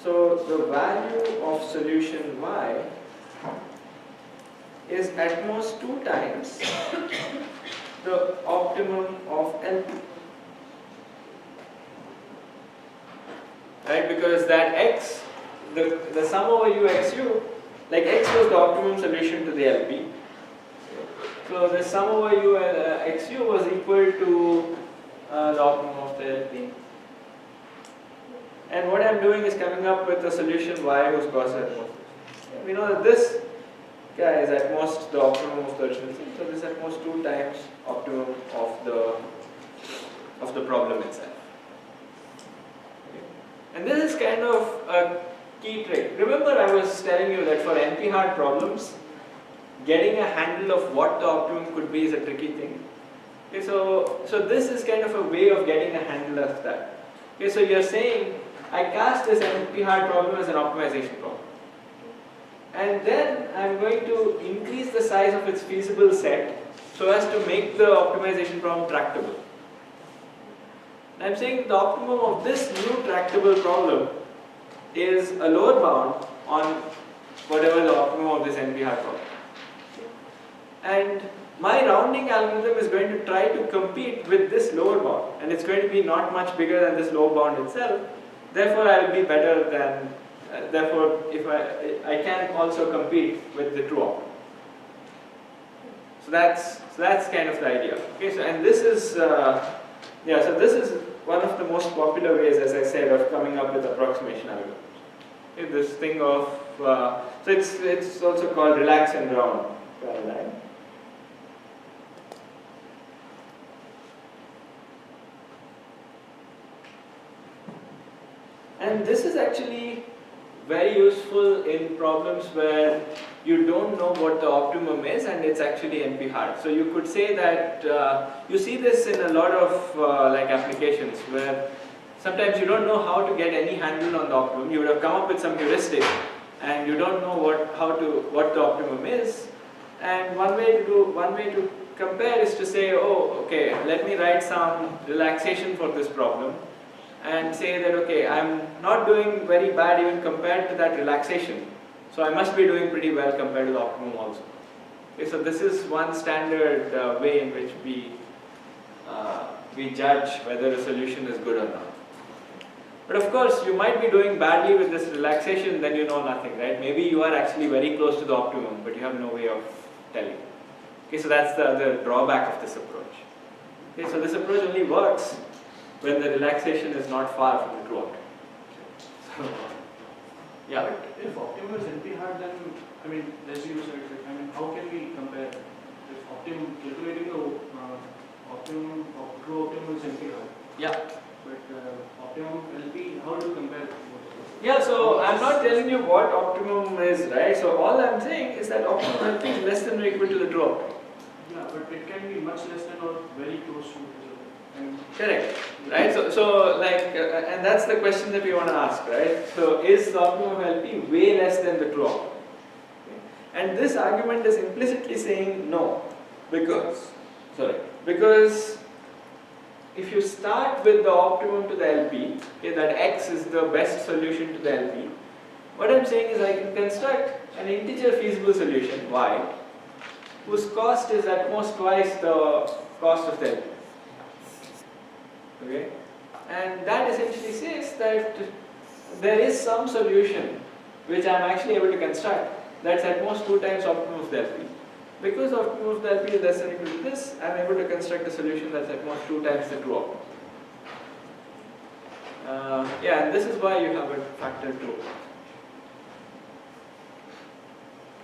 So the value of solution y is at most 2 times the optimum of LP. Right, because that x, the sum over u xu, like x was the optimum solution to the LP. So the sum over u xu was equal to the optimum of the LP. And what I'm doing is coming up with a solution y whose cost at most. We know that this guy is at most the optimum of the original thing, so this is at most 2 times optimum of the problem itself. And this is kind of a key trick. Remember I was telling you that for NP-hard problems, getting a handle of what the optimum could be is a tricky thing. Okay, so this is kind of a way of getting a handle of that. Okay, so you're saying, I cast this NP-hard problem as an optimization problem. And then I'm going to increase the size of its feasible set so as to make the optimization problem tractable. I'm saying the optimum of this new tractable problem is a lower bound on whatever the optimum of this NP-hard problem. And my rounding algorithm is going to try to compete with this lower bound, and it's going to be not much bigger than this lower bound itself, therefore I'll be better than, therefore if I can also compete with the true optimum. So that's kind of the idea. Okay, so and this is so this is one of the most popular ways, as I said, of coming up with approximation algorithms. Okay, this thing of so it's also called relax and round paradigm. And this is actually very useful in problems where you don't know what the optimum is and it's actually NP hard. So you could say that you see this in a lot of like applications where sometimes you don't know how to get any handle on the optimum. You would have come up with some heuristic and you don't know what the optimum is. And one way to compare is to say, oh, okay, let me write some relaxation for this problem. And say that, okay, I'm not doing very bad even compared to that relaxation. So I must be doing pretty well compared to the optimum also. Okay, so this is one standard way in which we judge whether a solution is good or not. But of course, you might be doing badly with this relaxation, then you know nothing, right? Maybe you are actually very close to the optimum, but you have no way of telling. Okay, so that's the other drawback of this approach. Okay, so this approach only works when the relaxation is not far from the true optimum. So, yeah. But if optimum is NP hard, then, I mean, as you said, like, I mean, how can we compare? If optimum, calculating the optimum, true optimum is NP hard. Yeah. But optimum LP, how do you compare? Yeah, so I'm not telling you what optimum is, right? So all I'm saying is that optimum LP is less than or equal to the true optimum. Yeah, but it can be much less than or very close to each other. And correct, right? So like, and that's the question that we want to ask, right? So is the optimum LP way less than the true optimum? Okay. And this argument is implicitly saying no, because if you start with the optimum to the LP, okay, that X is the best solution to the LP, what I'm saying is I can construct an integer feasible solution, Y, whose cost is at most twice the cost of the LP. Okay? And that essentially says that there is some solution which I am actually able to construct that's at most 2 times optimum of the LP. Because optimum of the LP is less than or equal to this, I am able to construct a solution that's at most 2 times the true optimum. Yeah, and this is why you have a factor 2.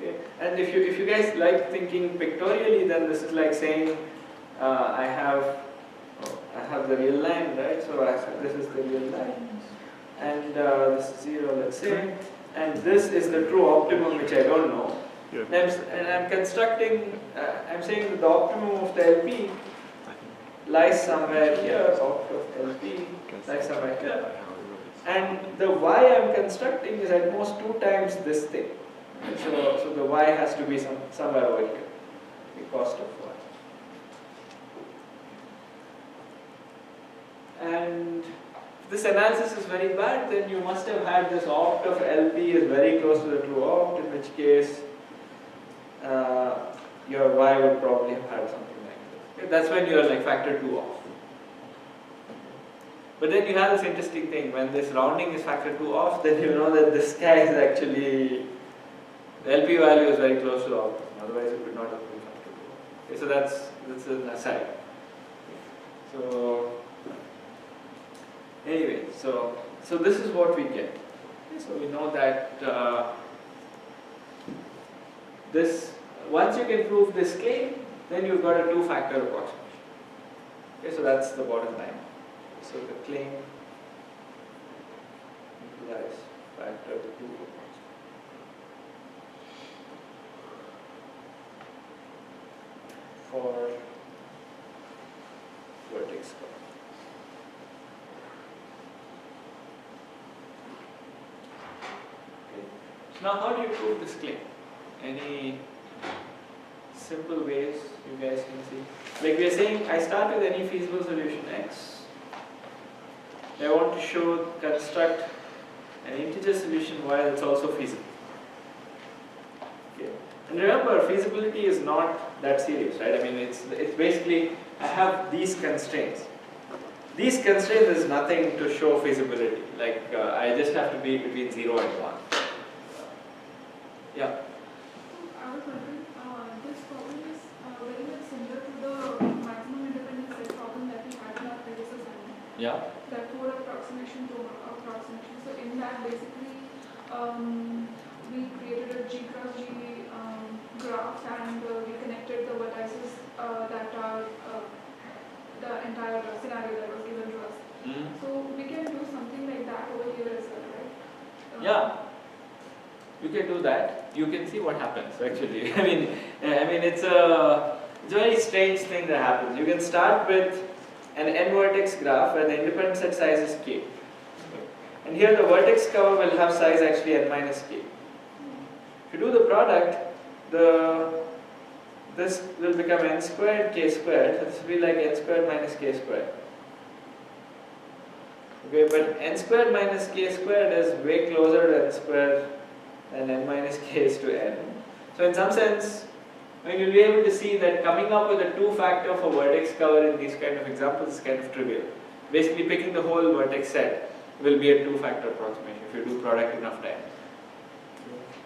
Okay. And if you guys like thinking pictorially, then this is like saying I have the real line, right? So this is the real line, and this is 0, let's say, and this is the true optimum, which I don't know. Yeah. And I'm constructing, I'm saying that the optimum of the LP lies somewhere here, optimum of LP lies somewhere here, and the Y I'm constructing is at most 2 times this thing. So the Y has to be somewhere over here, the cost of Y. And if this analysis is very bad, then you must have had this opt of LP is very close to the true opt, in which case your Y would probably have had something like this. Okay, that's when you are like factor 2 off. But then you have this interesting thing, when this rounding is factor 2 off, then you know that this guy is actually, the LP value is very close to the optimum, otherwise it would not have been factor 2 off. Okay, so that's an aside. So anyway, so this is what we get. Okay, so we know that this, once you can prove this claim, then you've got a 2-factor approximation. Okay, so that's the bottom line. So the claim implies factor 2 approximation. For vertex curve. So now how do you prove this claim? Any simple ways you guys can see? Like we are saying, I start with any feasible solution X. I want to construct an integer solution Y that's also feasible. Okay. And remember, feasibility is not that serious, right? I mean, it's basically, I have these constraints. these constraints is nothing to show feasibility. Like I just have to be between 0 and 1. Yeah. I was wondering, this problem is very much similar to the maximum independent set problem that we had in our previous assignment. Yeah. That whole approximation to approximation. So in that, basically, we created a G cross G graph, and we connected the vertices that are the entire scenario that was given to us. So we can do something like that over here as well, right? Yeah. You can do that. You can see what happens actually. I mean, it's a very strange thing that happens. You can start with an n vertex graph where the independent set size is k, and here the vertex cover will have size actually n minus k. If you do the product, this will become n squared k squared. So this will be like n squared minus k squared. Okay, but n squared minus k squared is way closer to n squared than n minus k is to n. So in some sense, you'll be able to see that coming up with a 2-factor for vertex cover in these kind of examples is kind of trivial. Basically picking the whole vertex set will be a 2-factor approximation if you do product enough times.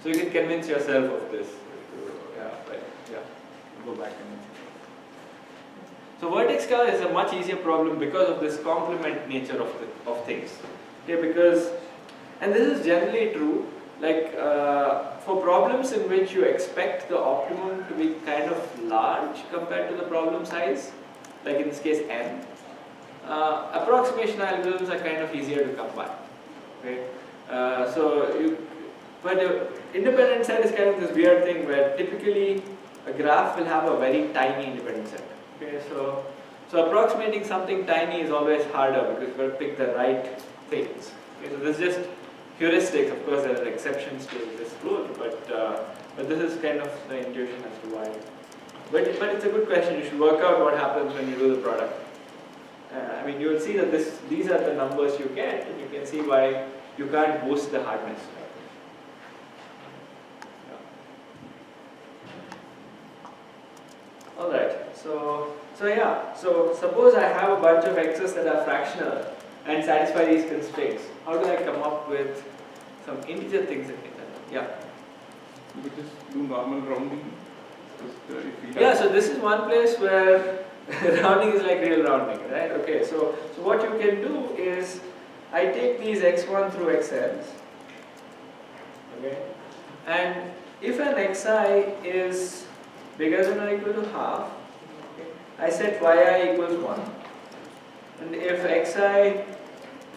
So you can convince yourself of this. Go back and so vertex cover is a much easier problem because of this complement nature of things. Okay, because, and this is generally true, like for problems in which you expect the optimum to be kind of large compared to the problem size, like in this case n, approximation algorithms are kind of easier to come by. Okay, but independent set is kind of this weird thing where typically a graph will have a very tiny independent set. Okay, so approximating something tiny is always harder because you've got to pick the right things. Okay, so this is just heuristics. Of course, there are exceptions to this rule, but this is kind of the intuition as to why. But it's a good question. You should work out what happens when you do the product. You will see that these are the numbers you get, and you can see why you can't boost the hardness. Alright, so suppose I have a bunch of x's that are fractional and satisfy these constraints. How do I come up with some integer things that can happen? Yeah. You could just do normal rounding. Yeah, so this is one place where rounding is like real rounding, right? Okay, so what you can do is I take these x1 through xn's, okay, and if an xi is bigger than or equal to half, okay, I set yi equals 1, and if xi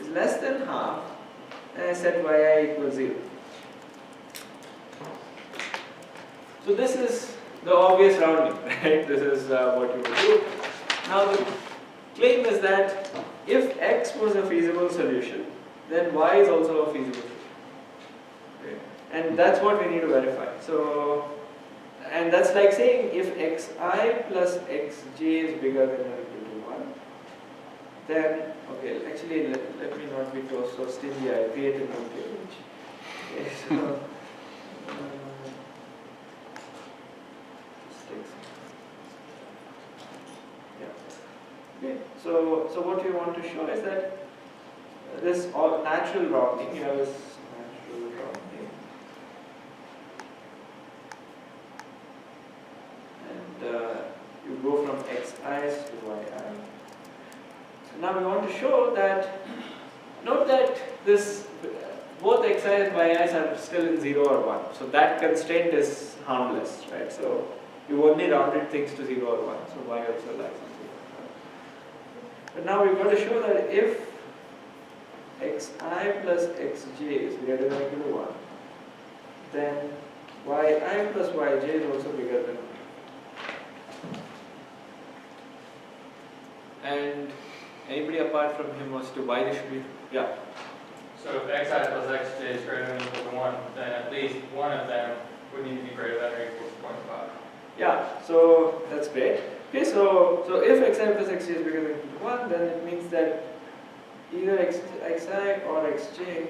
is less than half, then I set yi equals 0. So this is the obvious rounding, right? This is what you would do. Now the claim is that if x was a feasible solution, then y is also a feasible solution. Okay? And that's what we need to verify. So, and that's like saying if xi plus xj is bigger than or equal to 1, then, okay, actually let me not be so stingy, I create a new page. Okay, so, okay, so what we want to show is that this natural rounding, you have this natural rounding, and you go from xi's to yi. So now we want to show that, note that this both xi's and yi's are still in 0 or 1, so that constraint is harmless, right? So you only rounded things to 0 or 1, so y also lies on 0. But now we've got to show that if xi plus xj is greater than or equal to 1, then yi plus yj is also bigger than 1. And anybody apart from him wants to why this should be? Yeah. So if xi plus xj is greater than or equal to 1, then at least one of them would need to be greater than or equal to 0.5. Yeah, so that's great. Okay, so if xi plus xj is bigger than or equal to 1, then it means that either xi or xj,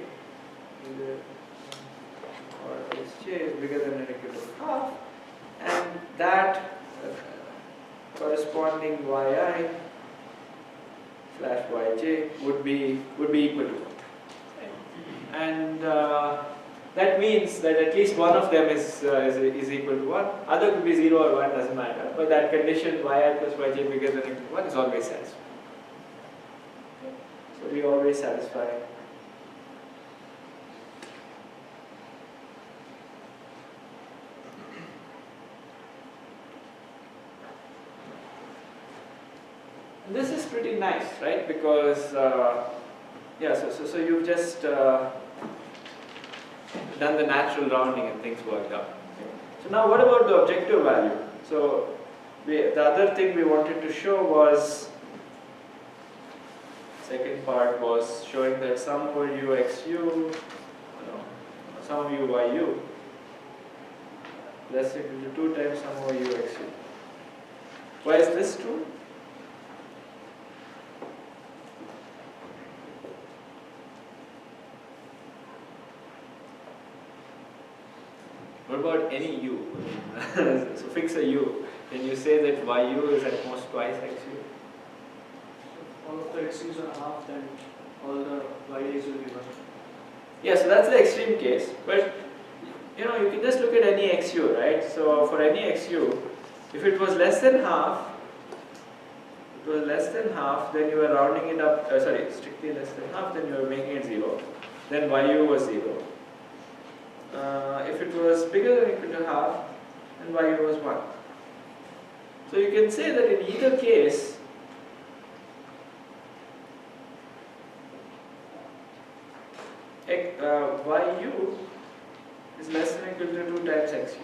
is bigger than or equal to half, and that corresponding yi slash yj would be equal to 1. And that means that at least one of them is equal to 1. Other could be 0 or 1, doesn't matter. But that condition yi plus yj bigger than or equal to 1 is always satisfied. So we always satisfy. And this is pretty nice, right? Because yeah, so you've just done the natural rounding and things worked out. So now what about the objective value? So the other thing we wanted to show was, second part was showing that sum over u xu, sum over u yu less equal to 2 times sum over u xu. Why is this true? What about any u? So fix a u. Can you say that yu is at most twice xu? All of the x's are half, then all the y's will be 1. Yeah, so that's the extreme case. But you can just look at any xu, right? So for any xu, if it was less than half, then you were rounding it up. Strictly less than half, then you were making it 0. Then yu was 0. If it was bigger than or equal to half, then yu was 1. So you can say that in either case, yu is less than or equal to 2 times xu.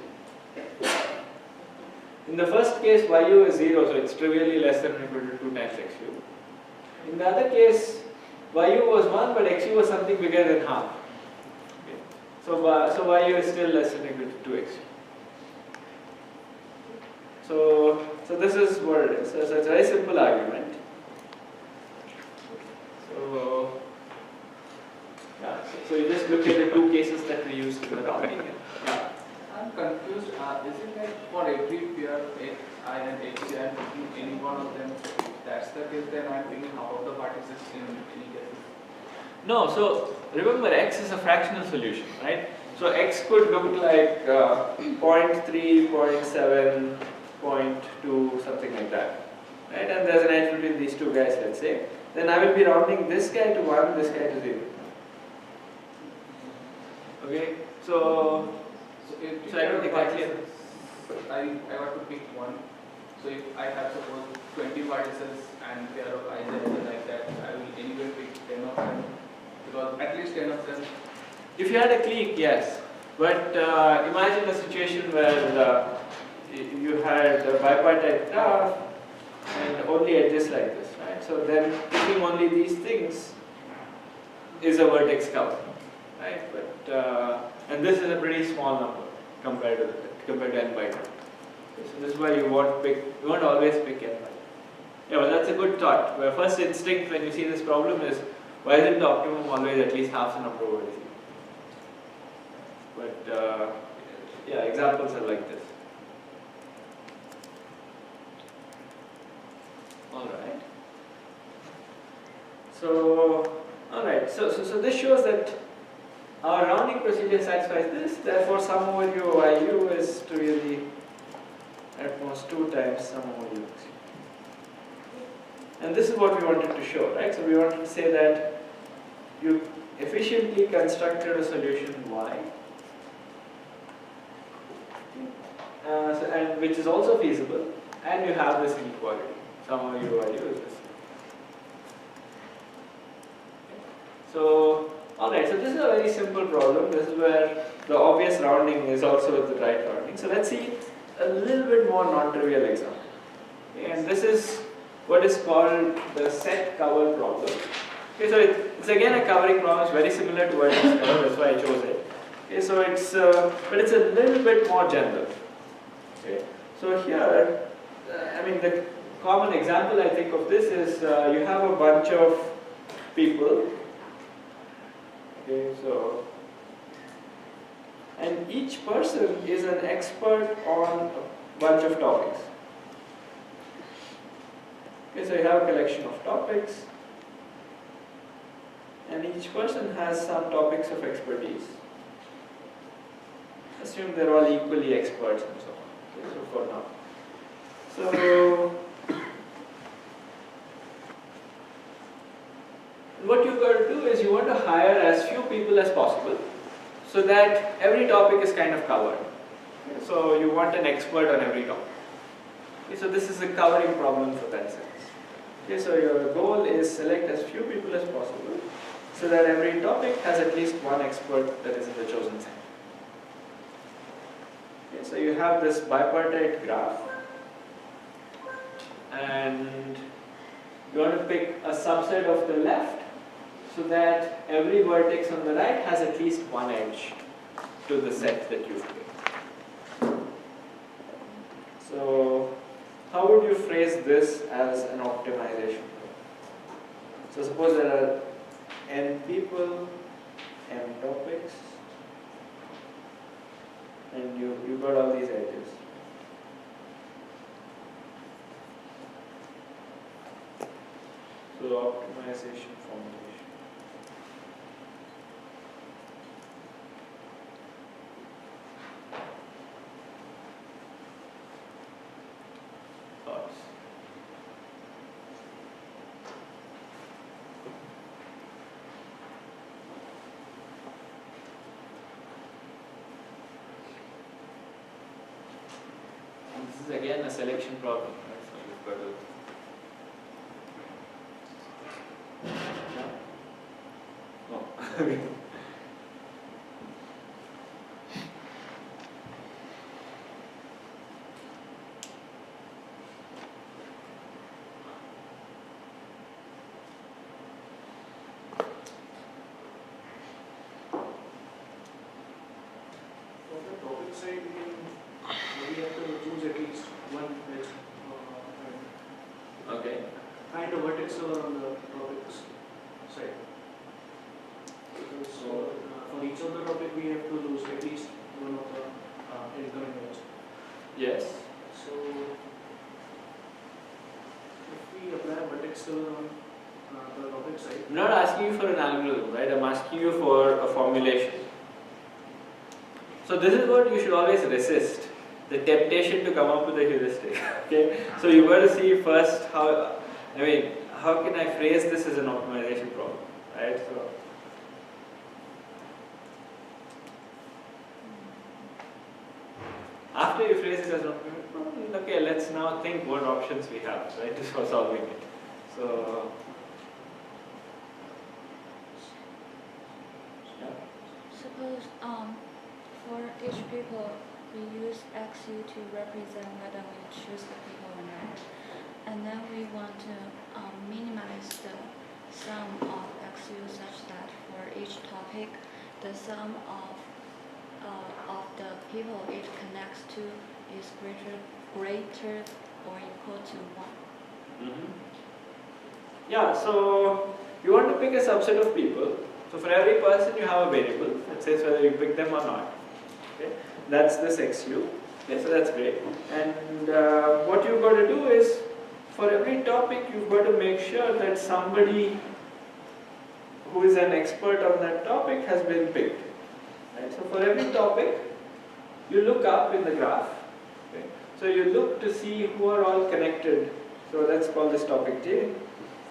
In the first case, yu is 0, so it's trivially less than or equal to 2 times xu. In the other case, yu was 1, but xu was something bigger than half. So yu is still less than or equal to 2x. So this is what it is. So it's a very simple argument. So yeah, so you just look at the two cases that we used in the rounding. Yeah. I'm confused. Isn't it for every pair xi and xj, I'm picking any one of them? If that's the case, then I'm thinking half of the particles in any case. No, so remember x is a fractional solution, right? So x could look like 0.3, 0.7, 0.2, something like that, right? And there's an edge between these two guys, let's say. Then I will be rounding this guy to 1, this guy to 0. Okay, so I don't exactly. I want to pick one. So if I have suppose 20 particles and pair of ij like that, I will anyway pick 10 of them, because at least 10 of them. If you had a clique, yes. But imagine a situation where you had a bipartite graph and only edges like this, right? So then picking only these things is a vertex cover, right? But and this is a pretty small number compared to n by 2. So this is why you won't always pick n by 2. Yeah, well, that's a good thought. Your first instinct when you see this problem is, why isn't the optimum always at least half the number over 0? But yeah, examples are like this. Alright. So this shows that our rounding procedure satisfies this, therefore sum over yu is really at most 2 times sum over u. And this is what we wanted to show, right? So we wanted to say that you efficiently constructed a solution y, and which is also feasible, and you have this inequality. Sum over u is this. So, alright, so this is a very simple problem. This is where the obvious rounding is also the right rounding. So let's see a little bit more non-trivial example. Okay, and this is what is called the set cover problem. Okay, so it's again a covering problem. It's very similar to what is covered. That's why I chose it. Okay, so it's but it's a little bit more general. Okay, so here, I mean the common example I think of this is you have a bunch of people. Okay, so and each person is an expert on a bunch of topics. Okay, so you have a collection of topics, and each person has some topics of expertise. Assume they're all equally experts and so on. Okay, so for now. So, what you've got to do is you want to hire as few people as possible so that every topic is kind of covered. Okay, so you want an expert on every topic. Okay, so this is a covering problem for that sense. Okay, so your goal is select as few people as possible so that every topic has at least one expert that is in the chosen set. Okay, so you have this bipartite graph and you want to pick a subset of the left so that every vertex on the right has at least one edge to the set that you've picked. So how would you phrase this as an optimization? So suppose there are n people, m topics, and you got all these edges. So optimization formulation. Thoughts? And this is again a selection problem, right? So you've got to no. For the topic side, we have to choose at least one edge Okay. and a vertex on the topics side. Because for each of the topic, we have to lose at least one of the incoming edge. Yes. So, if we apply vertex color on the topic side, I'm not asking you for an algorithm, right? I'm asking you for a formulation. So this is what you should always resist, the temptation to come up with a heuristic. Okay? So you got to see first how can I phrase this as an optimization problem, right? So after you phrase it as an optimization problem, okay, let's now think what options we have, right, for solving it. So Suppose for each people we use XU to represent whether we choose the people or not. And then we want to minimize the sum of XU such that for each topic the sum of the people it connects to is greater or equal to 1. yeah, so you want to pick a subset of people. So for every person you have a variable that says whether you pick them or not. Okay, that's this XU. Okay, so that's great. And what you've got to do is for every topic you've got to make sure that somebody who is an expert on that topic has been picked. Right? So for every topic you look up in the graph. Okay? So you look to see who are all connected. So let's call this topic J.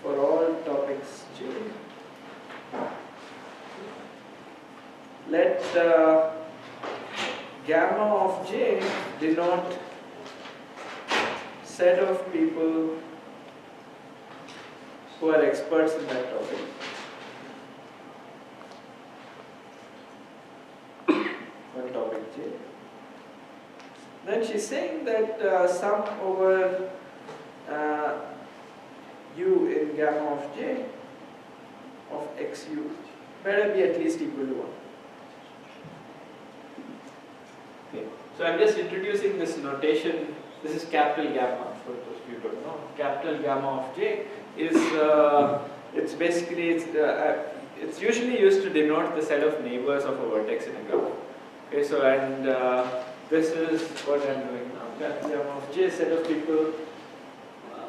For all topics J, let gamma of J denote set of people who are experts in that topic. One topic J. Then she's saying that sum over U in gamma of J of XU better be at least equal to 1. Okay. So I'm just introducing this notation. This is capital gamma for those of you who don't know. Capital gamma of J is it's basically it's usually used to denote the set of neighbors of a vertex in a graph. Okay, so and this is what I'm doing now. Capital gamma of J is set of people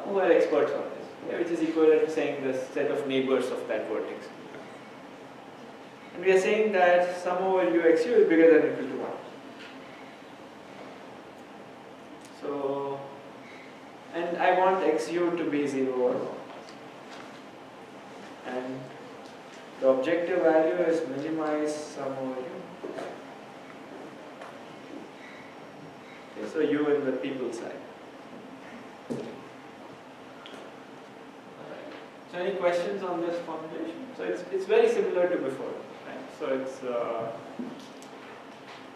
who are experts on this, okay, which is equivalent to saying the set of neighbors of that vertex. And we are saying that sum over u xu is bigger than or equal to 1. So, and I want xu to be 0 or 1. And the objective value is minimize sum over u. Okay, so u in the people side. So any questions on this formulation? So it's very similar to before, right? So it's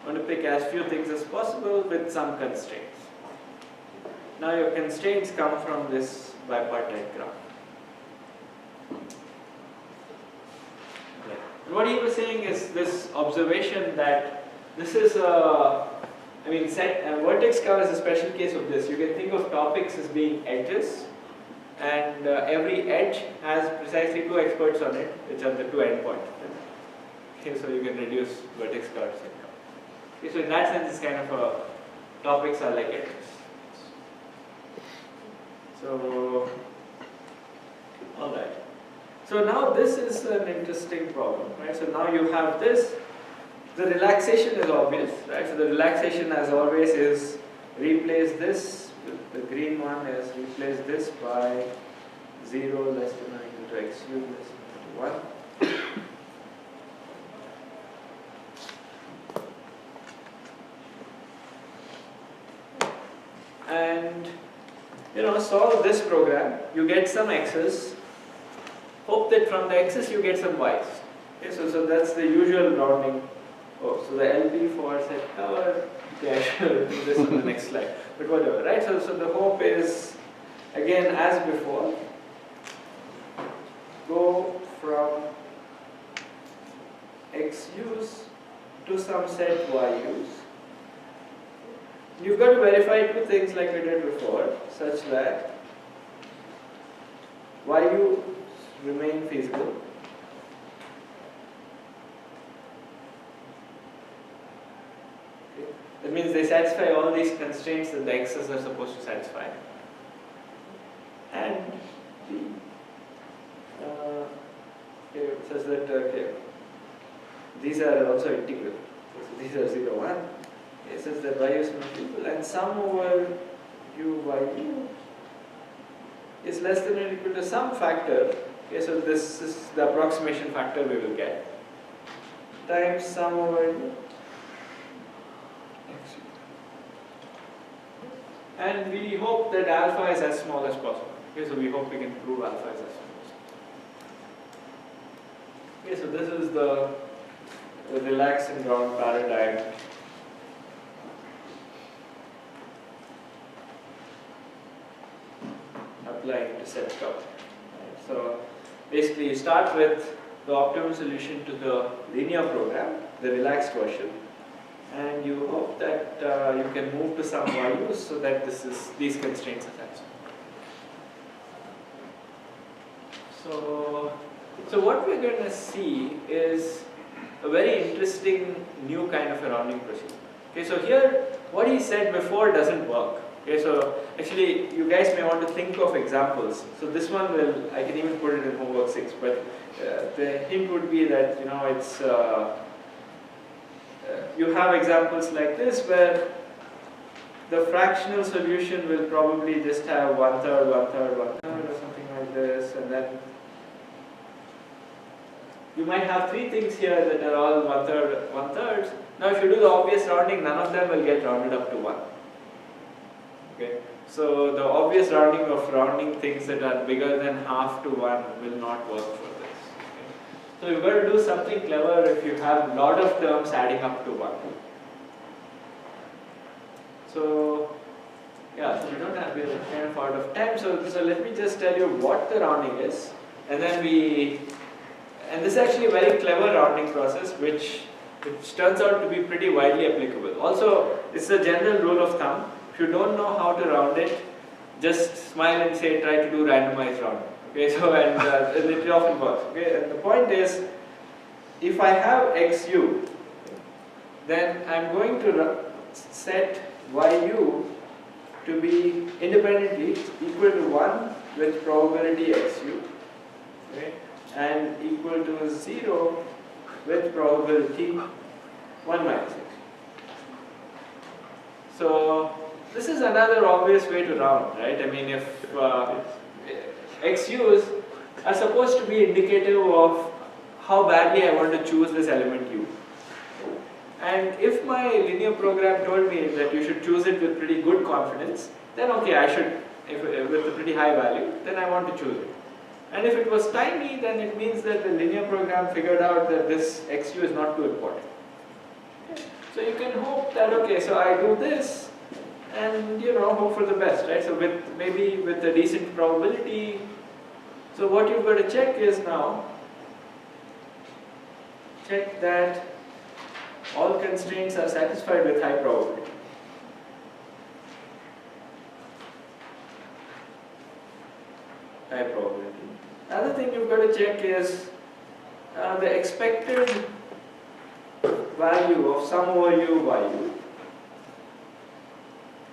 want to pick as few things as possible with some constraints. Now your constraints come from this bipartite graph. And what he was saying is this observation that this is vertex covers a special case of this. You can think of topics as being edges, and every edge has precisely 2 experts on it, which are the 2 endpoints. Okay, so you can reduce vertex covers. Okay, so in that sense, it's kind of topics are like edges. So, all right. So now this is an interesting problem, right? So now you have this. The relaxation is obvious, right? So the relaxation, as always, is replace this. The green one is replace this by 0 less than or equal to xu less than or equal to 1. And solve this program. You get some x's. Hope that from the x's you get some y's. Okay, so that's the usual rounding. Oh, so the LP for set cover. Okay, I should do this on the next slide. But whatever, right? So the hope is, again, as before, go from xu's to some set yu's. You've got to verify 2 things like we did before, such that yu remain feasible. That means they satisfy all these constraints that the x's are supposed to satisfy. And such that these are also integral. So these are 0, 1. Okay, such that y is not equal, and sum over u is less than or equal to some factor. Okay, so this is the approximation factor we will get, times sum over u. And we hope that alpha is as small as possible. Okay, so we hope we can prove alpha is as small as possible. Okay, so this is the relaxed and ground paradigm. Applying to set cover. Right, so basically you start with the optimum solution to the linear program, the relaxed version. And you hope that you can move to some values so that these constraints are satisfied. So what we're going to see is a very interesting new kind of a rounding procedure. Okay, so here what he said before doesn't work. Okay, so actually you guys may want to think of examples. So this one I can even put it in homework 6, but the hint would be that it's you have examples like this where the fractional solution will probably just have 1/3, 1/3, 1/3 or something like this, and then you might have 3 things here that are all 1/3, 1/3. Now if you do the obvious rounding, none of them will get rounded up to 1. Okay, so the obvious rounding of rounding things that are bigger than half to 1 will not work for this. Okay? So you've got to do something clever if you have a lot of terms adding up to 1. So yeah, so we're kind of out of time. So let me just tell you what the rounding is, and then this is actually a very clever rounding process which turns out to be pretty widely applicable. Also, it's a general rule of thumb. If you don't know how to round it, just smile and say try to do randomized rounding. Okay, so and it often works. Okay, and the point is, if I have xu, then I'm going to set yu to be independently equal to 1 with probability xu, okay, and equal to 0 with probability 1 minus x. So this is another obvious way to round, right? I mean, if xu's are supposed to be indicative of how badly I want to choose this element u. And if my linear program told me that you should choose it with pretty good confidence, then okay, I should, with a pretty high value, then I want to choose it. And if it was tiny, then it means that the linear program figured out that this xu is not too important. Okay. So you can hope that, okay, so I do this, and hope for the best, right? So maybe with a decent probability. So what you've got to check is now, check that all constraints are satisfied with high probability. High probability. Another thing you've got to check is the expected value of sum over u by u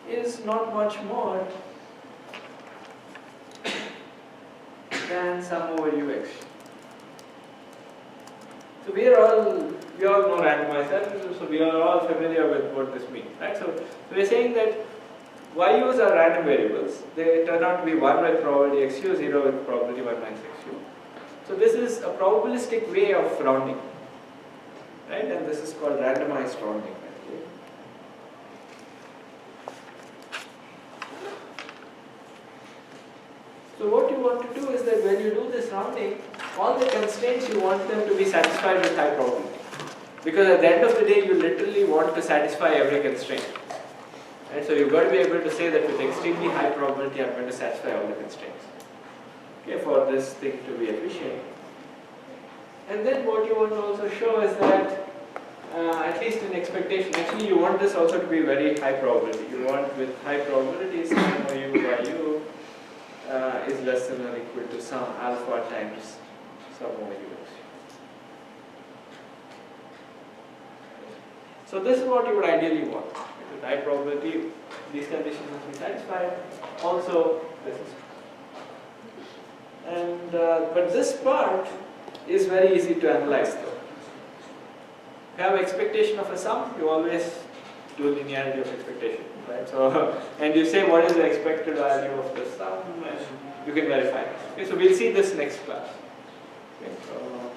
is not much more than sum over ux. So we all know randomized, so we are all familiar with what this means, right? So we're saying that yus are random variables. They turn out to be 1 with probability xu, 0 with probability 1 minus xu. So this is a probabilistic way of rounding, right? And this is called randomized rounding. So what you want to do is that when you do this rounding, all the constraints you want them to be satisfied with high probability. Because at the end of the day, you literally want to satisfy every constraint. Right? So you've got to be able to say that with extremely high probability, I'm going to satisfy all the constraints. Okay, for this thing to be efficient. And then what you want to also show is that, at least in expectation, actually you want this also to be very high probability. You want with high probability, sum over u by u is less than or equal to sum alpha times sum over u. So this is what you would ideally want. With high probability, these conditions must be satisfied. Also, this is. And but this part is very easy to analyze though. If you have expectation of a sum, you always do linearity of expectation, right? So, and you say what is the expected value of the sum, and you can verify. Okay, so we'll see this next class. Okay, so